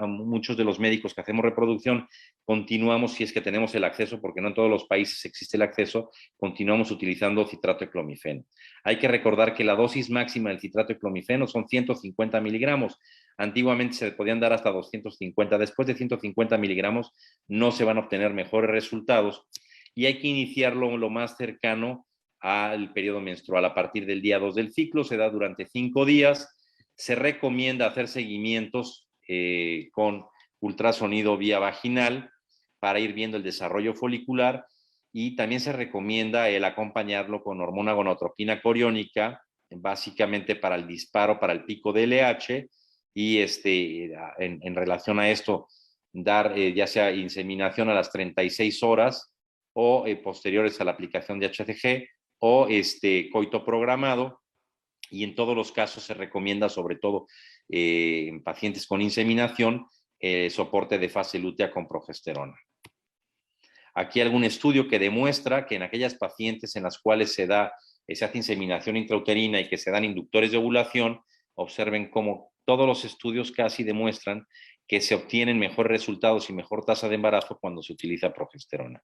muchos de los médicos que hacemos reproducción, continuamos, si es que tenemos el acceso, porque no en todos los países existe el acceso, continuamos utilizando citrato de clomifeno. Hay que recordar que la dosis máxima del citrato de clomifeno son 150 miligramos. Antiguamente se podían dar hasta 250. Después de 150 miligramos no se van a obtener mejores resultados, y hay que iniciarlo lo más cercano al periodo menstrual. A partir del día 2 del ciclo se da durante 5 días. Se recomienda hacer seguimientos con ultrasonido vía vaginal para ir viendo el desarrollo folicular, y también se recomienda el acompañarlo con hormona gonadotropina coriónica, básicamente para el disparo, para el pico de LH, y en relación a esto, dar ya sea inseminación a las 36 horas o posteriores a la aplicación de HCG, o coito programado, y en todos los casos se recomienda, sobre todo en pacientes con inseminación, soporte de fase lútea con progesterona. Aquí hay algún estudio que demuestra que en aquellas pacientes en las cuales se hace inseminación intrauterina y que se dan inductores de ovulación, observen cómo todos los estudios casi demuestran que se obtienen mejores resultados y mejor tasa de embarazo cuando se utiliza progesterona.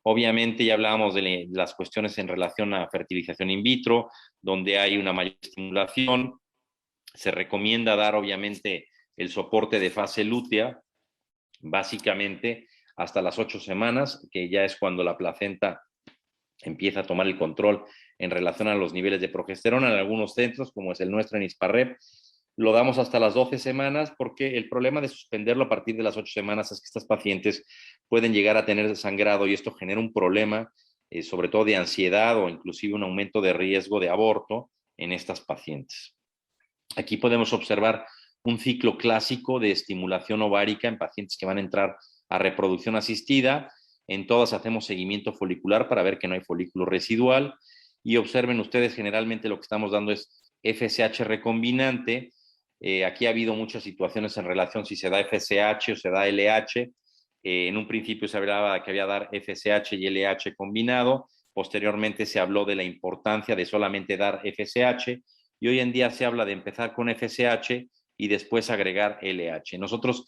Obviamente ya hablábamos de las cuestiones en relación a fertilización in vitro, donde hay una mayor estimulación. Se recomienda dar obviamente el soporte de fase lútea, básicamente hasta las 8 semanas, que ya es cuando la placenta empieza a tomar el control en relación a los niveles de progesterona. En algunos centros, como es el nuestro en Isparrep, lo damos hasta las 12 semanas, porque el problema de suspenderlo a partir de las 8 semanas es que estas pacientes pueden llegar a tener sangrado y esto genera un problema, sobre todo de ansiedad o inclusive un aumento de riesgo de aborto en estas pacientes. Aquí podemos observar un ciclo clásico de estimulación ovárica en pacientes que van a entrar a reproducción asistida. En todas hacemos seguimiento folicular para ver que no hay folículo residual. Y observen ustedes, generalmente lo que estamos dando es FSH recombinante. Aquí ha habido muchas situaciones en relación si se da FSH o se da LH. En un principio se hablaba que había que dar FSH y LH combinado. Posteriormente se habló de la importancia de solamente dar FSH. Y hoy en día se habla de empezar con FSH y después agregar LH. Nosotros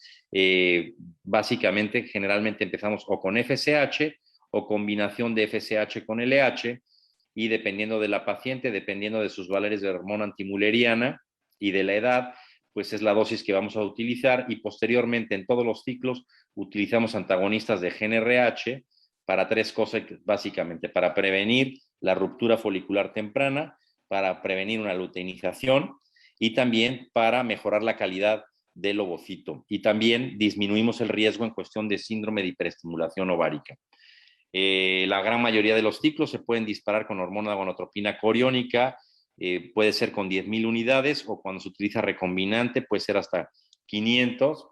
básicamente generalmente empezamos o con FSH o combinación de FSH con LH, y dependiendo de la paciente, dependiendo de sus valores de hormona antimuleriana y de la edad, pues es la dosis que vamos a utilizar. Y posteriormente en todos los ciclos utilizamos antagonistas de GnRH para 3 cosas básicamente: para prevenir la ruptura folicular temprana, para prevenir una luteinización y también para mejorar la calidad del ovocito. Y también disminuimos el riesgo en cuestión de síndrome de hiperestimulación ovárica. La gran mayoría de los ciclos se pueden disparar con hormona de gonadotropina coriónica, puede ser con 10.000 unidades, o cuando se utiliza recombinante puede ser hasta 500.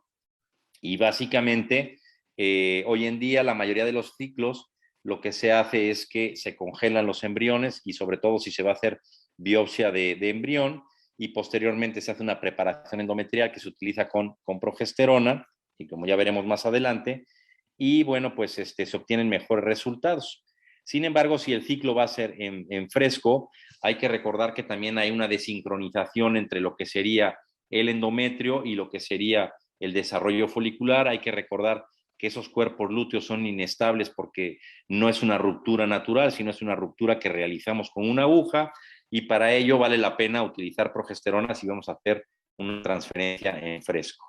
Y básicamente hoy en día la mayoría de los ciclos lo que se hace es que se congelan los embriones, y sobre todo si se va a hacer biopsia de embrión, y posteriormente se hace una preparación endometrial que se utiliza con progesterona, y como ya veremos más adelante, y bueno, pues se obtienen mejores resultados. Sin embargo, si el ciclo va a ser en fresco, hay que recordar que también hay una desincronización entre lo que sería el endometrio y lo que sería el desarrollo folicular. Hay que recordar que esos cuerpos lúteos son inestables porque no es una ruptura natural, sino es una ruptura que realizamos con una aguja, y para ello vale la pena utilizar progesterona si vamos a hacer una transferencia en fresco.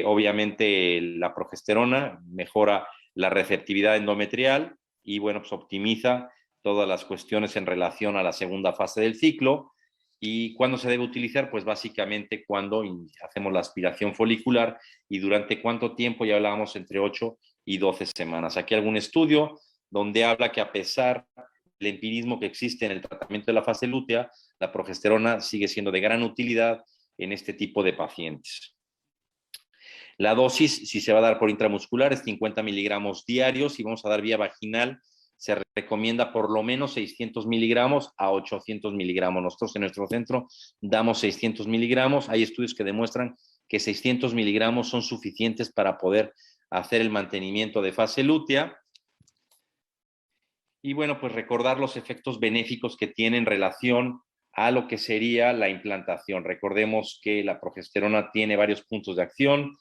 Obviamente la progesterona mejora la receptividad endometrial y bueno, pues optimiza todas las cuestiones en relación a la segunda fase del ciclo. ¿Y cuándo se debe utilizar? Pues básicamente cuando hacemos la aspiración folicular, y durante cuánto tiempo, ya hablábamos entre 8 y 12 semanas. Aquí algún estudio donde habla que a pesar del empirismo que existe en el tratamiento de la fase lútea, la progesterona sigue siendo de gran utilidad en este tipo de pacientes. La dosis, si se va a dar por intramuscular, es 50 miligramos diarios. Si vamos a dar vía vaginal, se recomienda por lo menos 600 miligramos a 800 miligramos. Nosotros en nuestro centro damos 600 miligramos. Hay estudios que demuestran que 600 miligramos son suficientes para poder hacer el mantenimiento de fase lútea. Y bueno, pues recordar los efectos benéficos que tiene en relación a lo que sería la implantación. Recordemos que la progesterona tiene varios puntos de acción.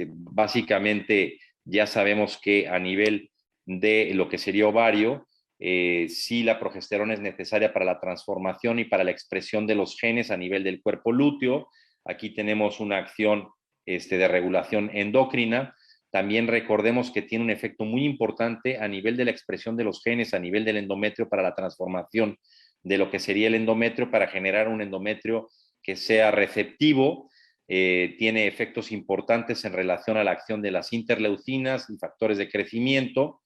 Básicamente ya sabemos que a nivel de lo que sería ovario, sí, la progesterona es necesaria para la transformación y para la expresión de los genes a nivel del cuerpo lúteo. Aquí tenemos una acción de regulación endocrina. También recordemos que tiene un efecto muy importante a nivel de la expresión de los genes, a nivel del endometrio, para la transformación de lo que sería el endometrio, para generar un endometrio que sea receptivo. Tiene efectos importantes en relación a la acción de las interleucinas y factores de crecimiento.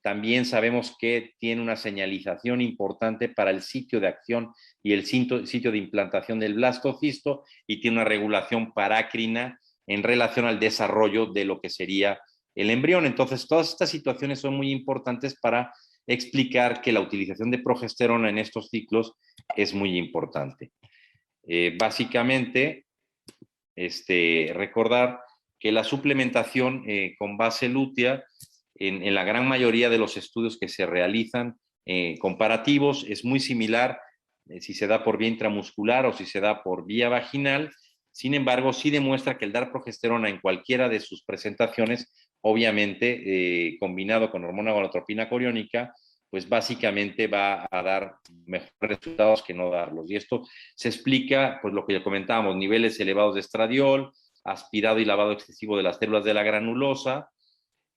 También sabemos que tiene una señalización importante para el sitio de acción y el sitio de implantación del blastocisto, y tiene una regulación parácrina en relación al desarrollo de lo que sería el embrión. Entonces, todas estas situaciones son muy importantes para explicar que la utilización de progesterona en estos ciclos es muy importante. Básicamente, recordar que la suplementación con base lútea, en la gran mayoría de los estudios que se realizan comparativos, es muy similar si se da por vía intramuscular o si se da por vía vaginal. Sin embargo, sí demuestra que el dar progesterona en cualquiera de sus presentaciones, obviamente combinado con hormona gonadotropina coriónica, pues básicamente va a dar mejores resultados que no darlos. Y esto se explica, pues lo que ya comentábamos, niveles elevados de estradiol, aspirado y lavado excesivo de las células de la granulosa,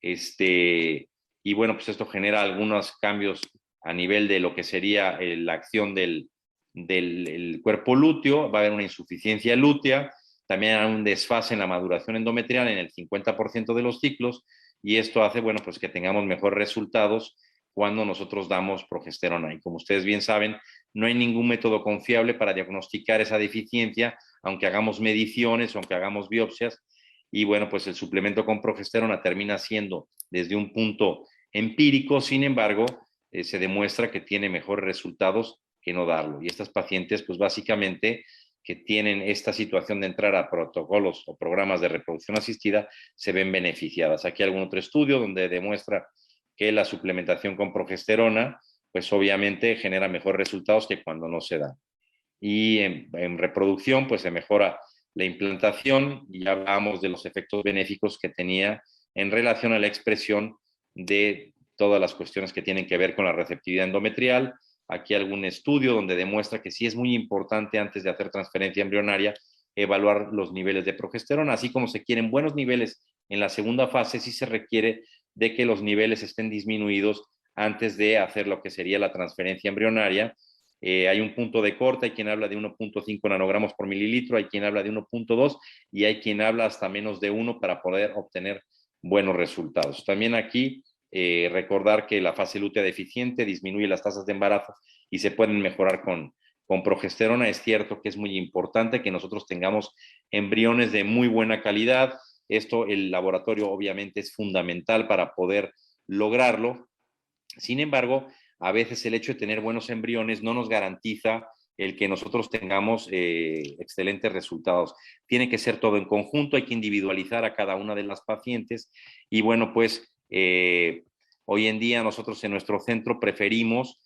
y bueno, pues esto genera algunos cambios a nivel de lo que sería la acción del cuerpo lúteo, va a haber una insuficiencia lútea, también hay un desfase en la maduración endometrial en el 50% de los ciclos, y esto hace, bueno, pues que tengamos mejores resultados cuando nosotros damos progesterona. Y como ustedes bien saben, no hay ningún método confiable para diagnosticar esa deficiencia, aunque hagamos mediciones, aunque hagamos biopsias, y bueno, pues el suplemento con progesterona termina siendo desde un punto empírico, sin embargo, se demuestra que tiene mejores resultados que no darlo. Y estas pacientes, pues básicamente, que tienen esta situación de entrar a protocolos o programas de reproducción asistida, se ven beneficiadas. Aquí hay algún otro estudio donde demuestra que la suplementación con progesterona, pues obviamente genera mejores resultados que cuando no se da. Y en reproducción, pues se mejora la implantación, y ya hablamos de los efectos benéficos que tenía en relación a la expresión de todas las cuestiones que tienen que ver con la receptividad endometrial. Aquí algún estudio donde demuestra que sí es muy importante antes de hacer transferencia embrionaria evaluar los niveles de progesterona, así como se quieren buenos niveles en la segunda fase, sí se requiere de que los niveles estén disminuidos antes de hacer lo que sería la transferencia embrionaria. Hay un punto de corte, hay quien habla de 1.5 nanogramos por mililitro, hay quien habla de 1.2 y hay quien habla hasta menos de 1 para poder obtener buenos resultados. También aquí recordar que la fase lútea deficiente disminuye las tasas de embarazo y se pueden mejorar con progesterona. Es cierto que es muy importante que nosotros tengamos embriones de muy buena calidad. Esto, el laboratorio obviamente es fundamental para poder lograrlo. Sin embargo, a veces el hecho de tener buenos embriones no nos garantiza el que nosotros tengamos excelentes resultados. Tiene que ser todo en conjunto, hay que individualizar a cada una de las pacientes y bueno, pues hoy en día nosotros en nuestro centro preferimos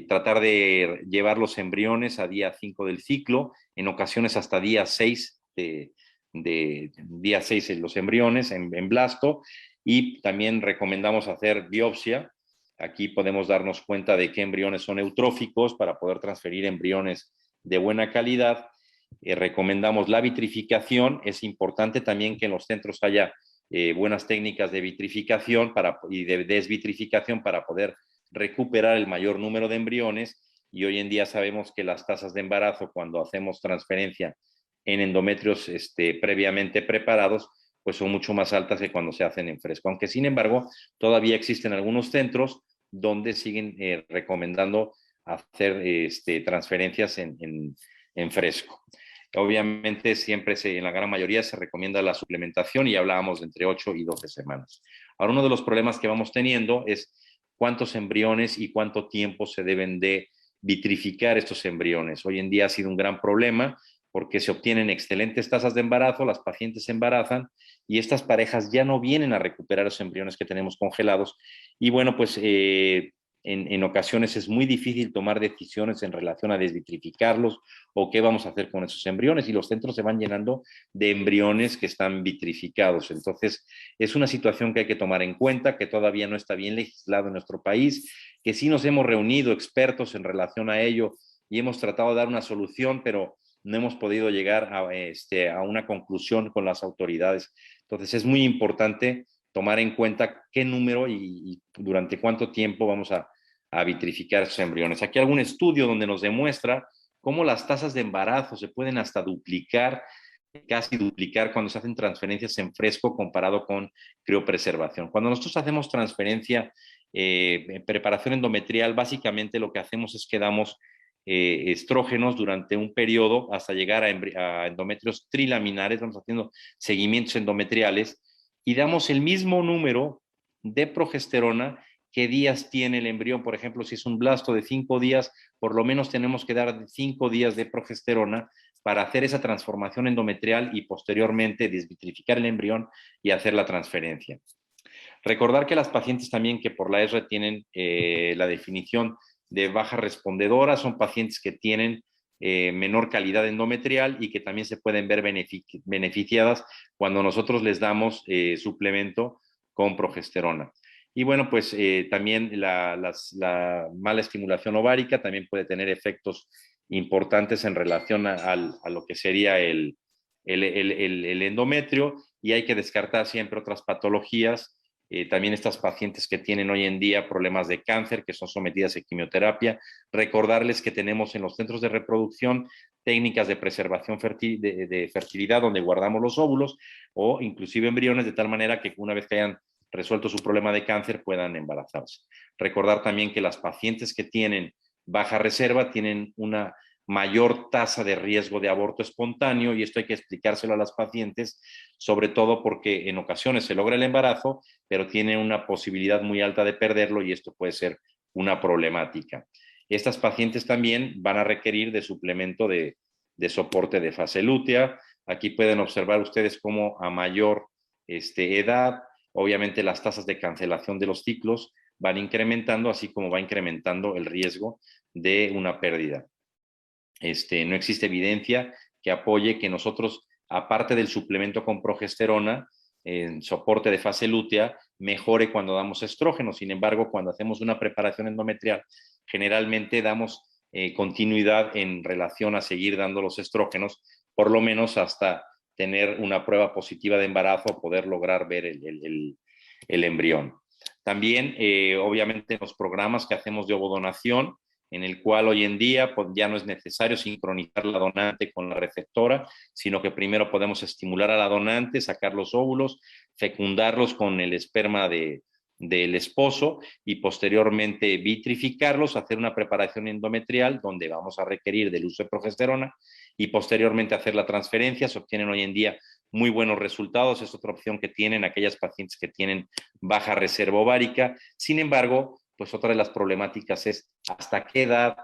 tratar de llevar los embriones a día 5 del ciclo, en ocasiones hasta día 6 día 6 en los embriones en blasto, y también recomendamos hacer biopsia. Aquí podemos darnos cuenta de qué embriones son eutróficos para poder transferir embriones de buena calidad. Recomendamos la vitrificación. Es importante también que en los centros haya buenas técnicas de vitrificación y de desvitrificación para poder recuperar el mayor número de embriones. Y hoy en día sabemos que las tasas de embarazo cuando hacemos transferencia en endometrios previamente preparados, pues son mucho más altas que cuando se hacen en fresco. Aunque sin embargo, todavía existen algunos centros donde siguen recomendando hacer transferencias en fresco. Obviamente siempre en la gran mayoría se recomienda la suplementación y hablábamos de entre 8 y 12 semanas. Ahora, uno de los problemas que vamos teniendo es cuántos embriones y cuánto tiempo se deben de vitrificar estos embriones. Hoy en día ha sido un gran problema porque se obtienen excelentes tasas de embarazo, las pacientes se embarazan y estas parejas ya no vienen a recuperar los embriones que tenemos congelados. Y bueno, pues en ocasiones es muy difícil tomar decisiones en relación a desvitrificarlos o qué vamos a hacer con esos embriones, y los centros se van llenando de embriones que están vitrificados. Entonces, es una situación que hay que tomar en cuenta, que todavía no está bien legislado en nuestro país, que sí nos hemos reunido expertos en relación a ello y hemos tratado de dar una solución, pero no hemos podido llegar a una conclusión con las autoridades. Entonces, es muy importante tomar en cuenta qué número y durante cuánto tiempo vamos a vitrificar esos embriones. Aquí hay algún estudio donde nos demuestra cómo las tasas de embarazo se pueden hasta duplicar, casi duplicar cuando se hacen transferencias en fresco comparado con criopreservación. Cuando nosotros hacemos transferencia, preparación endometrial, básicamente lo que hacemos es que damos estrógenos durante un periodo hasta llegar a endometrios trilaminares, vamos haciendo seguimientos endometriales y damos el mismo número de progesterona qué días tiene el embrión. Por ejemplo, si es un blasto de 5 días, por lo menos tenemos que dar 5 días de progesterona para hacer esa transformación endometrial y posteriormente desvitrificar el embrión y hacer la transferencia. Recordar que las pacientes también que por la ESRE tienen la definición de baja respondedora, son pacientes que tienen menor calidad endometrial y que también se pueden ver beneficiadas cuando nosotros les damos suplemento con progesterona. Y bueno, pues también la mala estimulación ovárica también puede tener efectos importantes en relación a lo que sería el endometrio, y hay que descartar siempre otras patologías. También estas pacientes que tienen hoy en día problemas de cáncer, que son sometidas a quimioterapia, recordarles que tenemos en los centros de reproducción técnicas de preservación de fertilidad donde guardamos los óvulos o inclusive embriones, de tal manera que una vez que hayan resuelto su problema de cáncer puedan embarazarse. Recordar también que las pacientes que tienen baja reserva tienen una mayor tasa de riesgo de aborto espontáneo, y esto hay que explicárselo a las pacientes, sobre todo porque en ocasiones se logra el embarazo, pero tiene una posibilidad muy alta de perderlo y esto puede ser una problemática. Estas pacientes también van a requerir de suplemento de soporte de fase lútea. Aquí pueden observar ustedes cómo a mayor edad, obviamente las tasas de cancelación de los ciclos van incrementando, así como va incrementando el riesgo de una pérdida. No existe evidencia que apoye que nosotros, aparte del suplemento con progesterona, en soporte de fase lútea, mejore cuando damos estrógeno. Sin embargo, cuando hacemos una preparación endometrial, generalmente damos continuidad en relación a seguir dando los estrógenos, por lo menos hasta tener una prueba positiva de embarazo o poder lograr ver el embrión. También, obviamente, en los programas que hacemos de ovodonación, en el cual hoy en día pues, ya no es necesario sincronizar la donante con la receptora, sino que primero podemos estimular a la donante, sacar los óvulos, fecundarlos con el esperma del esposo y posteriormente vitrificarlos, hacer una preparación endometrial donde vamos a requerir del uso de progesterona y posteriormente hacer la transferencia. Se obtienen hoy en día muy buenos resultados. Es otra opción que tienen aquellas pacientes que tienen baja reserva ovárica. Sin embargo, pues otra de las problemáticas es hasta qué edad.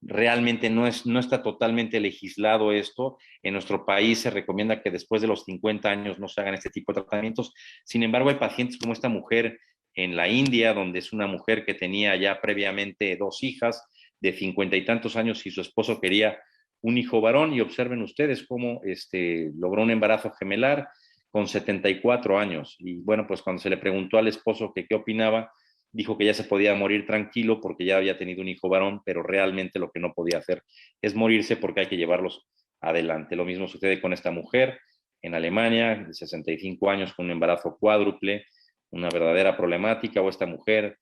Realmente no está totalmente legislado esto. En nuestro país se recomienda que después de los 50 años no se hagan este tipo de tratamientos. Sin embargo, hay pacientes como esta mujer en la India, donde es una mujer que tenía ya previamente 2 hijas de 50 y tantos años y su esposo quería un hijo varón, y observen ustedes cómo logró un embarazo gemelar con 74 años. Y bueno, pues cuando se le preguntó al esposo que qué opinaba, dijo que ya se podía morir tranquilo porque ya había tenido un hijo varón, pero realmente lo que no podía hacer es morirse porque hay que llevarlos adelante. Lo mismo sucede con esta mujer en Alemania, de 65 años, con un embarazo cuádruple, una verdadera problemática, o esta mujer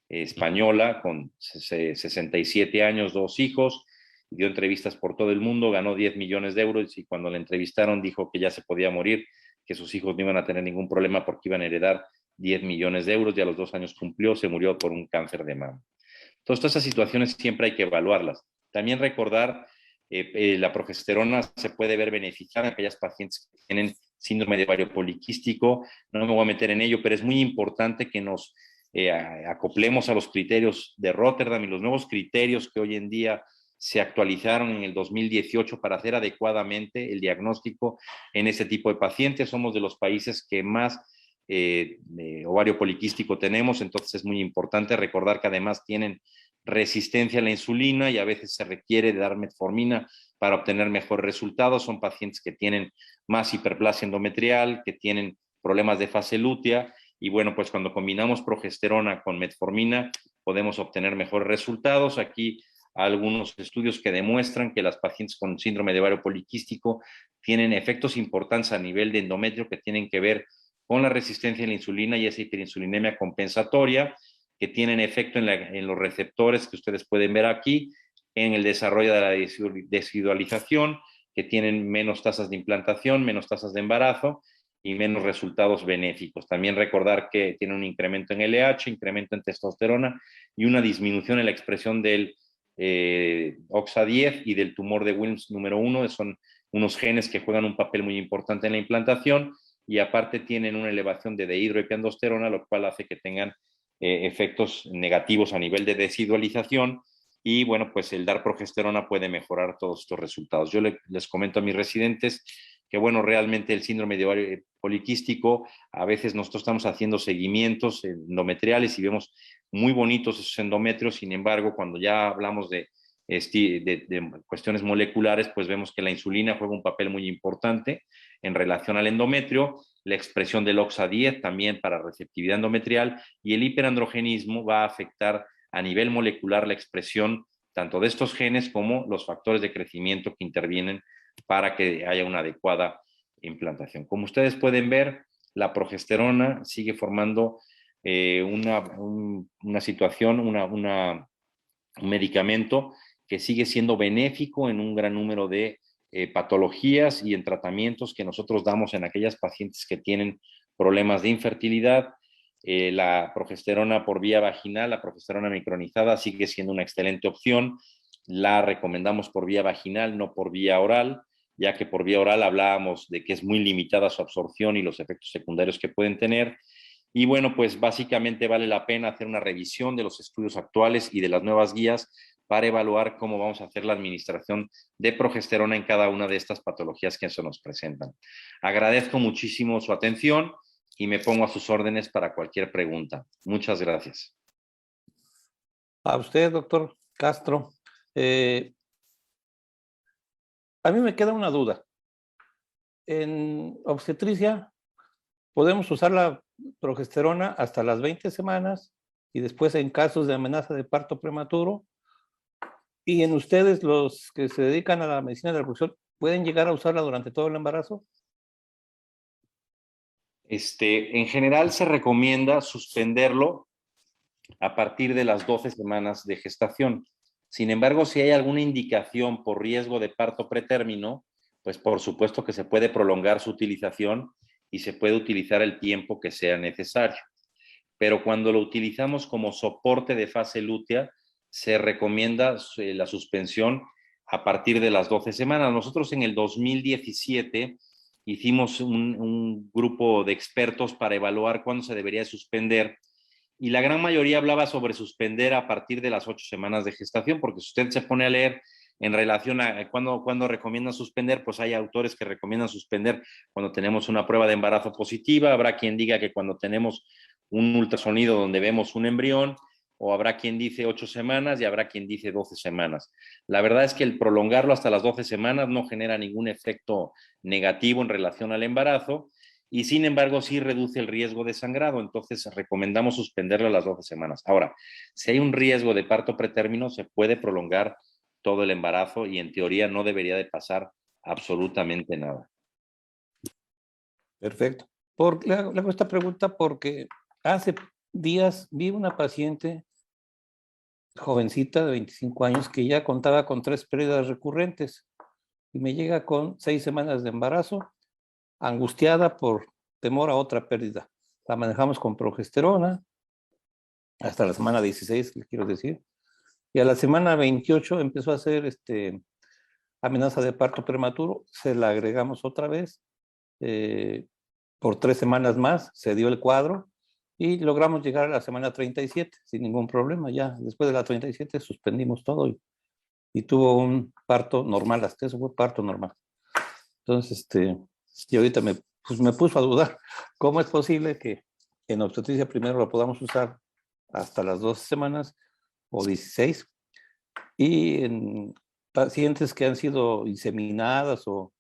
española con 67 años, 2 hijos, dio entrevistas por todo el mundo, ganó 10 millones de euros y cuando la entrevistaron dijo que ya se podía morir, que sus hijos no iban a tener ningún problema porque iban a heredar 10 millones de euros, y a los 2 años cumplió, se murió por un cáncer de mama. Entonces, todas esas situaciones siempre hay que evaluarlas. También recordar, la progesterona se puede ver beneficiada en aquellas pacientes que tienen síndrome de ovario poliquístico. No me voy a meter en ello, pero es muy importante que nos acoplemos a los criterios de Rotterdam y los nuevos criterios que hoy en día se actualizaron en el 2018 para hacer adecuadamente el diagnóstico en este tipo de pacientes. Somos de los países que más ovario poliquístico tenemos, entonces es muy importante recordar que además tienen resistencia a la insulina y a veces se requiere de dar metformina para obtener mejores resultados. Son pacientes que tienen más hiperplasia endometrial, que tienen problemas de fase lútea, y bueno, pues cuando combinamos progesterona con metformina podemos obtener mejores resultados. Aquí algunos estudios que demuestran que las pacientes con síndrome de ovario poliquístico tienen efectos importantes a nivel de endometrio que tienen que ver con la resistencia a la insulina y esa hiperinsulinemia compensatoria, que tienen efecto en los receptores que ustedes pueden ver aquí, en el desarrollo de la desidualización, que tienen menos tasas de implantación, menos tasas de embarazo y menos resultados benéficos. También recordar que tiene un incremento en LH, incremento en testosterona y una disminución en la expresión del OXA10 y del tumor de Wilms número 1, son unos genes que juegan un papel muy importante en la implantación, y aparte tienen una elevación de dehidroepiandrosterona, lo cual hace que tengan efectos negativos a nivel de desidualización, y bueno, pues el dar progesterona puede mejorar todos estos resultados. Yo les comento a mis residentes que bueno, realmente el síndrome de ovario poliquístico, a veces nosotros estamos haciendo seguimientos endometriales y vemos muy bonitos esos endometrios, sin embargo, cuando ya hablamos de cuestiones moleculares, pues vemos que la insulina juega un papel muy importante en relación al endometrio, la expresión del OXA-10 también para receptividad endometrial, y el hiperandrogenismo va a afectar a nivel molecular la expresión tanto de estos genes como los factores de crecimiento que intervienen para que haya una adecuada implantación. Como ustedes pueden ver, la progesterona sigue formando una situación, un medicamento que sigue siendo benéfico en un gran número de patologías y en tratamientos que nosotros damos en aquellas pacientes que tienen problemas de infertilidad. La progesterona por vía vaginal, la progesterona micronizada, sigue siendo una excelente opción. La recomendamos por vía vaginal, no por vía oral, ya que por vía oral hablábamos de que es muy limitada su absorción y los efectos secundarios que pueden tener. Y bueno, pues básicamente vale la pena hacer una revisión de los estudios actuales y de las nuevas guías para evaluar cómo vamos a hacer la administración de progesterona en cada una de estas patologías que se nos presentan. Agradezco muchísimo su atención y me pongo a sus órdenes para cualquier pregunta. Muchas gracias. A usted, doctor Castro. A mí me queda una duda. En obstetricia podemos usar la progesterona hasta las 20 semanas y después en casos de amenaza de parto prematuro. Y en ustedes, los que se dedican a la medicina de la reproducción, ¿pueden llegar a usarla durante todo el embarazo? En general se recomienda suspenderlo a partir de las 12 semanas de gestación. Sin embargo, si hay alguna indicación por riesgo de parto pretérmino, pues por supuesto que se puede prolongar su utilización y se puede utilizar el tiempo que sea necesario. Pero cuando lo utilizamos como soporte de fase lútea, se recomienda la suspensión a partir de las 12 semanas. Nosotros en el 2017 hicimos un grupo de expertos para evaluar cuándo se debería suspender, y la gran mayoría hablaba sobre suspender a partir de las 8 semanas de gestación, porque si usted se pone a leer en relación a cuándo recomiendan suspender, pues hay autores que recomiendan suspender cuando tenemos una prueba de embarazo positiva, habrá quien diga que cuando tenemos un ultrasonido donde vemos un embrión, o habrá quien dice 8 semanas y habrá quien dice 12 semanas. La verdad es que el prolongarlo hasta las 12 semanas no genera ningún efecto negativo en relación al embarazo, y sin embargo sí reduce el riesgo de sangrado, entonces recomendamos suspenderlo a las 12 semanas. Ahora, si hay un riesgo de parto pretérmino, se puede prolongar todo el embarazo y en teoría no debería de pasar absolutamente nada. Perfecto. Le hago esta pregunta porque hace días vi una paciente jovencita de 25 años que ya contaba con 3 pérdidas recurrentes y me llega con 6 semanas de embarazo, angustiada por temor a otra pérdida. La manejamos con progesterona hasta la semana 16, le quiero decir, y a la semana 28 empezó a hacer amenaza de parto prematuro, se la agregamos otra vez, por 3 semanas más, se dio el cuadro y logramos llegar a la semana 37 sin ningún problema. Ya después de la 37 suspendimos todo y tuvo un parto normal, hasta eso fue parto normal. Entonces, y ahorita me puso a dudar, ¿cómo es posible que en obstetricia primero lo podamos usar hasta las 12 semanas o 16 y en pacientes que han sido inseminadas o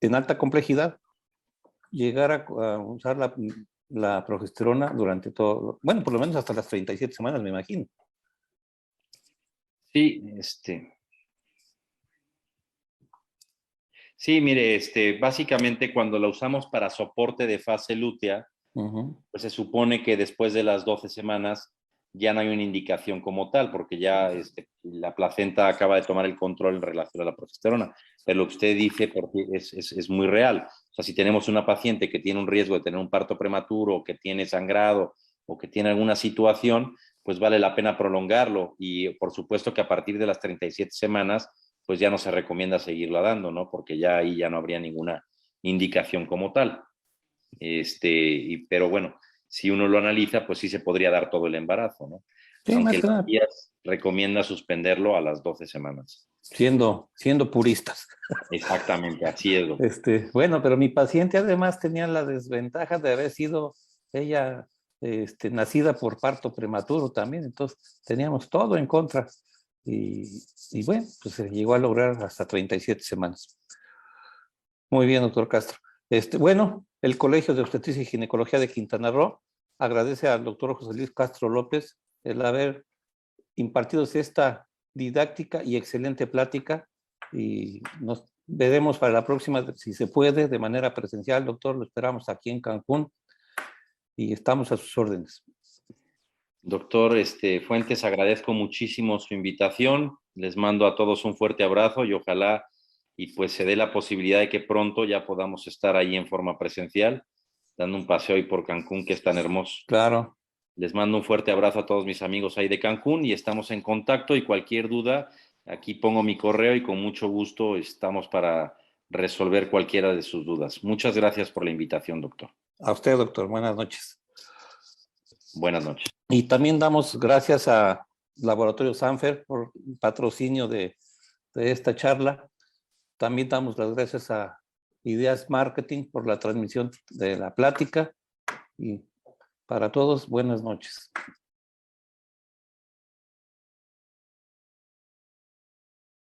en alta complejidad llegar a usar la progesterona durante todo, bueno, por lo menos hasta las 37 semanas, me imagino? Sí, Sí, mire, básicamente cuando la usamos para soporte de fase lútea, pues se supone que después de las 12 semanas ya no hay una indicación como tal, porque ya la placenta acaba de tomar el control en relación a la progesterona. Pero lo que usted dice es muy real. O sea, si tenemos una paciente que tiene un riesgo de tener un parto prematuro, o que tiene sangrado, o que tiene alguna situación, pues vale la pena prolongarlo. Y por supuesto que a partir de las 37 semanas, pues ya no se recomienda seguirla dando, ¿no? Porque ya ahí ya no habría ninguna indicación como tal. Pero bueno, si uno lo analiza, pues sí se podría dar todo el embarazo, ¿no? Sí, más Aunque que las nada. guías recomienda suspenderlo a las 12 semanas. siendo puristas. Exactamente, así es, doctor. Bueno, pero mi paciente además tenía la desventaja de haber sido ella nacida por parto prematuro también, entonces teníamos todo en contra. Y bueno, pues se llegó a lograr hasta 37 semanas. Muy bien, doctor Castro. Bueno, el Colegio de Obstetricia y Ginecología de Quintana Roo agradece al doctor José Luis Castro López el haber impartido esta didáctica y excelente plática, y nos veremos para la próxima, si se puede, de manera presencial, doctor. Lo esperamos aquí en Cancún y estamos a sus órdenes. Doctor Fuentes, agradezco muchísimo su invitación. Les mando a todos un fuerte abrazo y ojalá y pues se dé la posibilidad de que pronto ya podamos estar ahí en forma presencial, dando un paseo ahí por Cancún, que es tan hermoso. Claro. Les mando un fuerte abrazo a todos mis amigos ahí de Cancún y estamos en contacto, y cualquier duda, aquí pongo mi correo y con mucho gusto estamos para resolver cualquiera de sus dudas. Muchas gracias por la invitación, doctor. A usted, doctor. Buenas noches. Buenas noches. Y también damos gracias a Laboratorio Sanfer por patrocinio de esta charla. También damos las gracias a Ideas Marketing por la transmisión de la plática. Y para todos, buenas noches.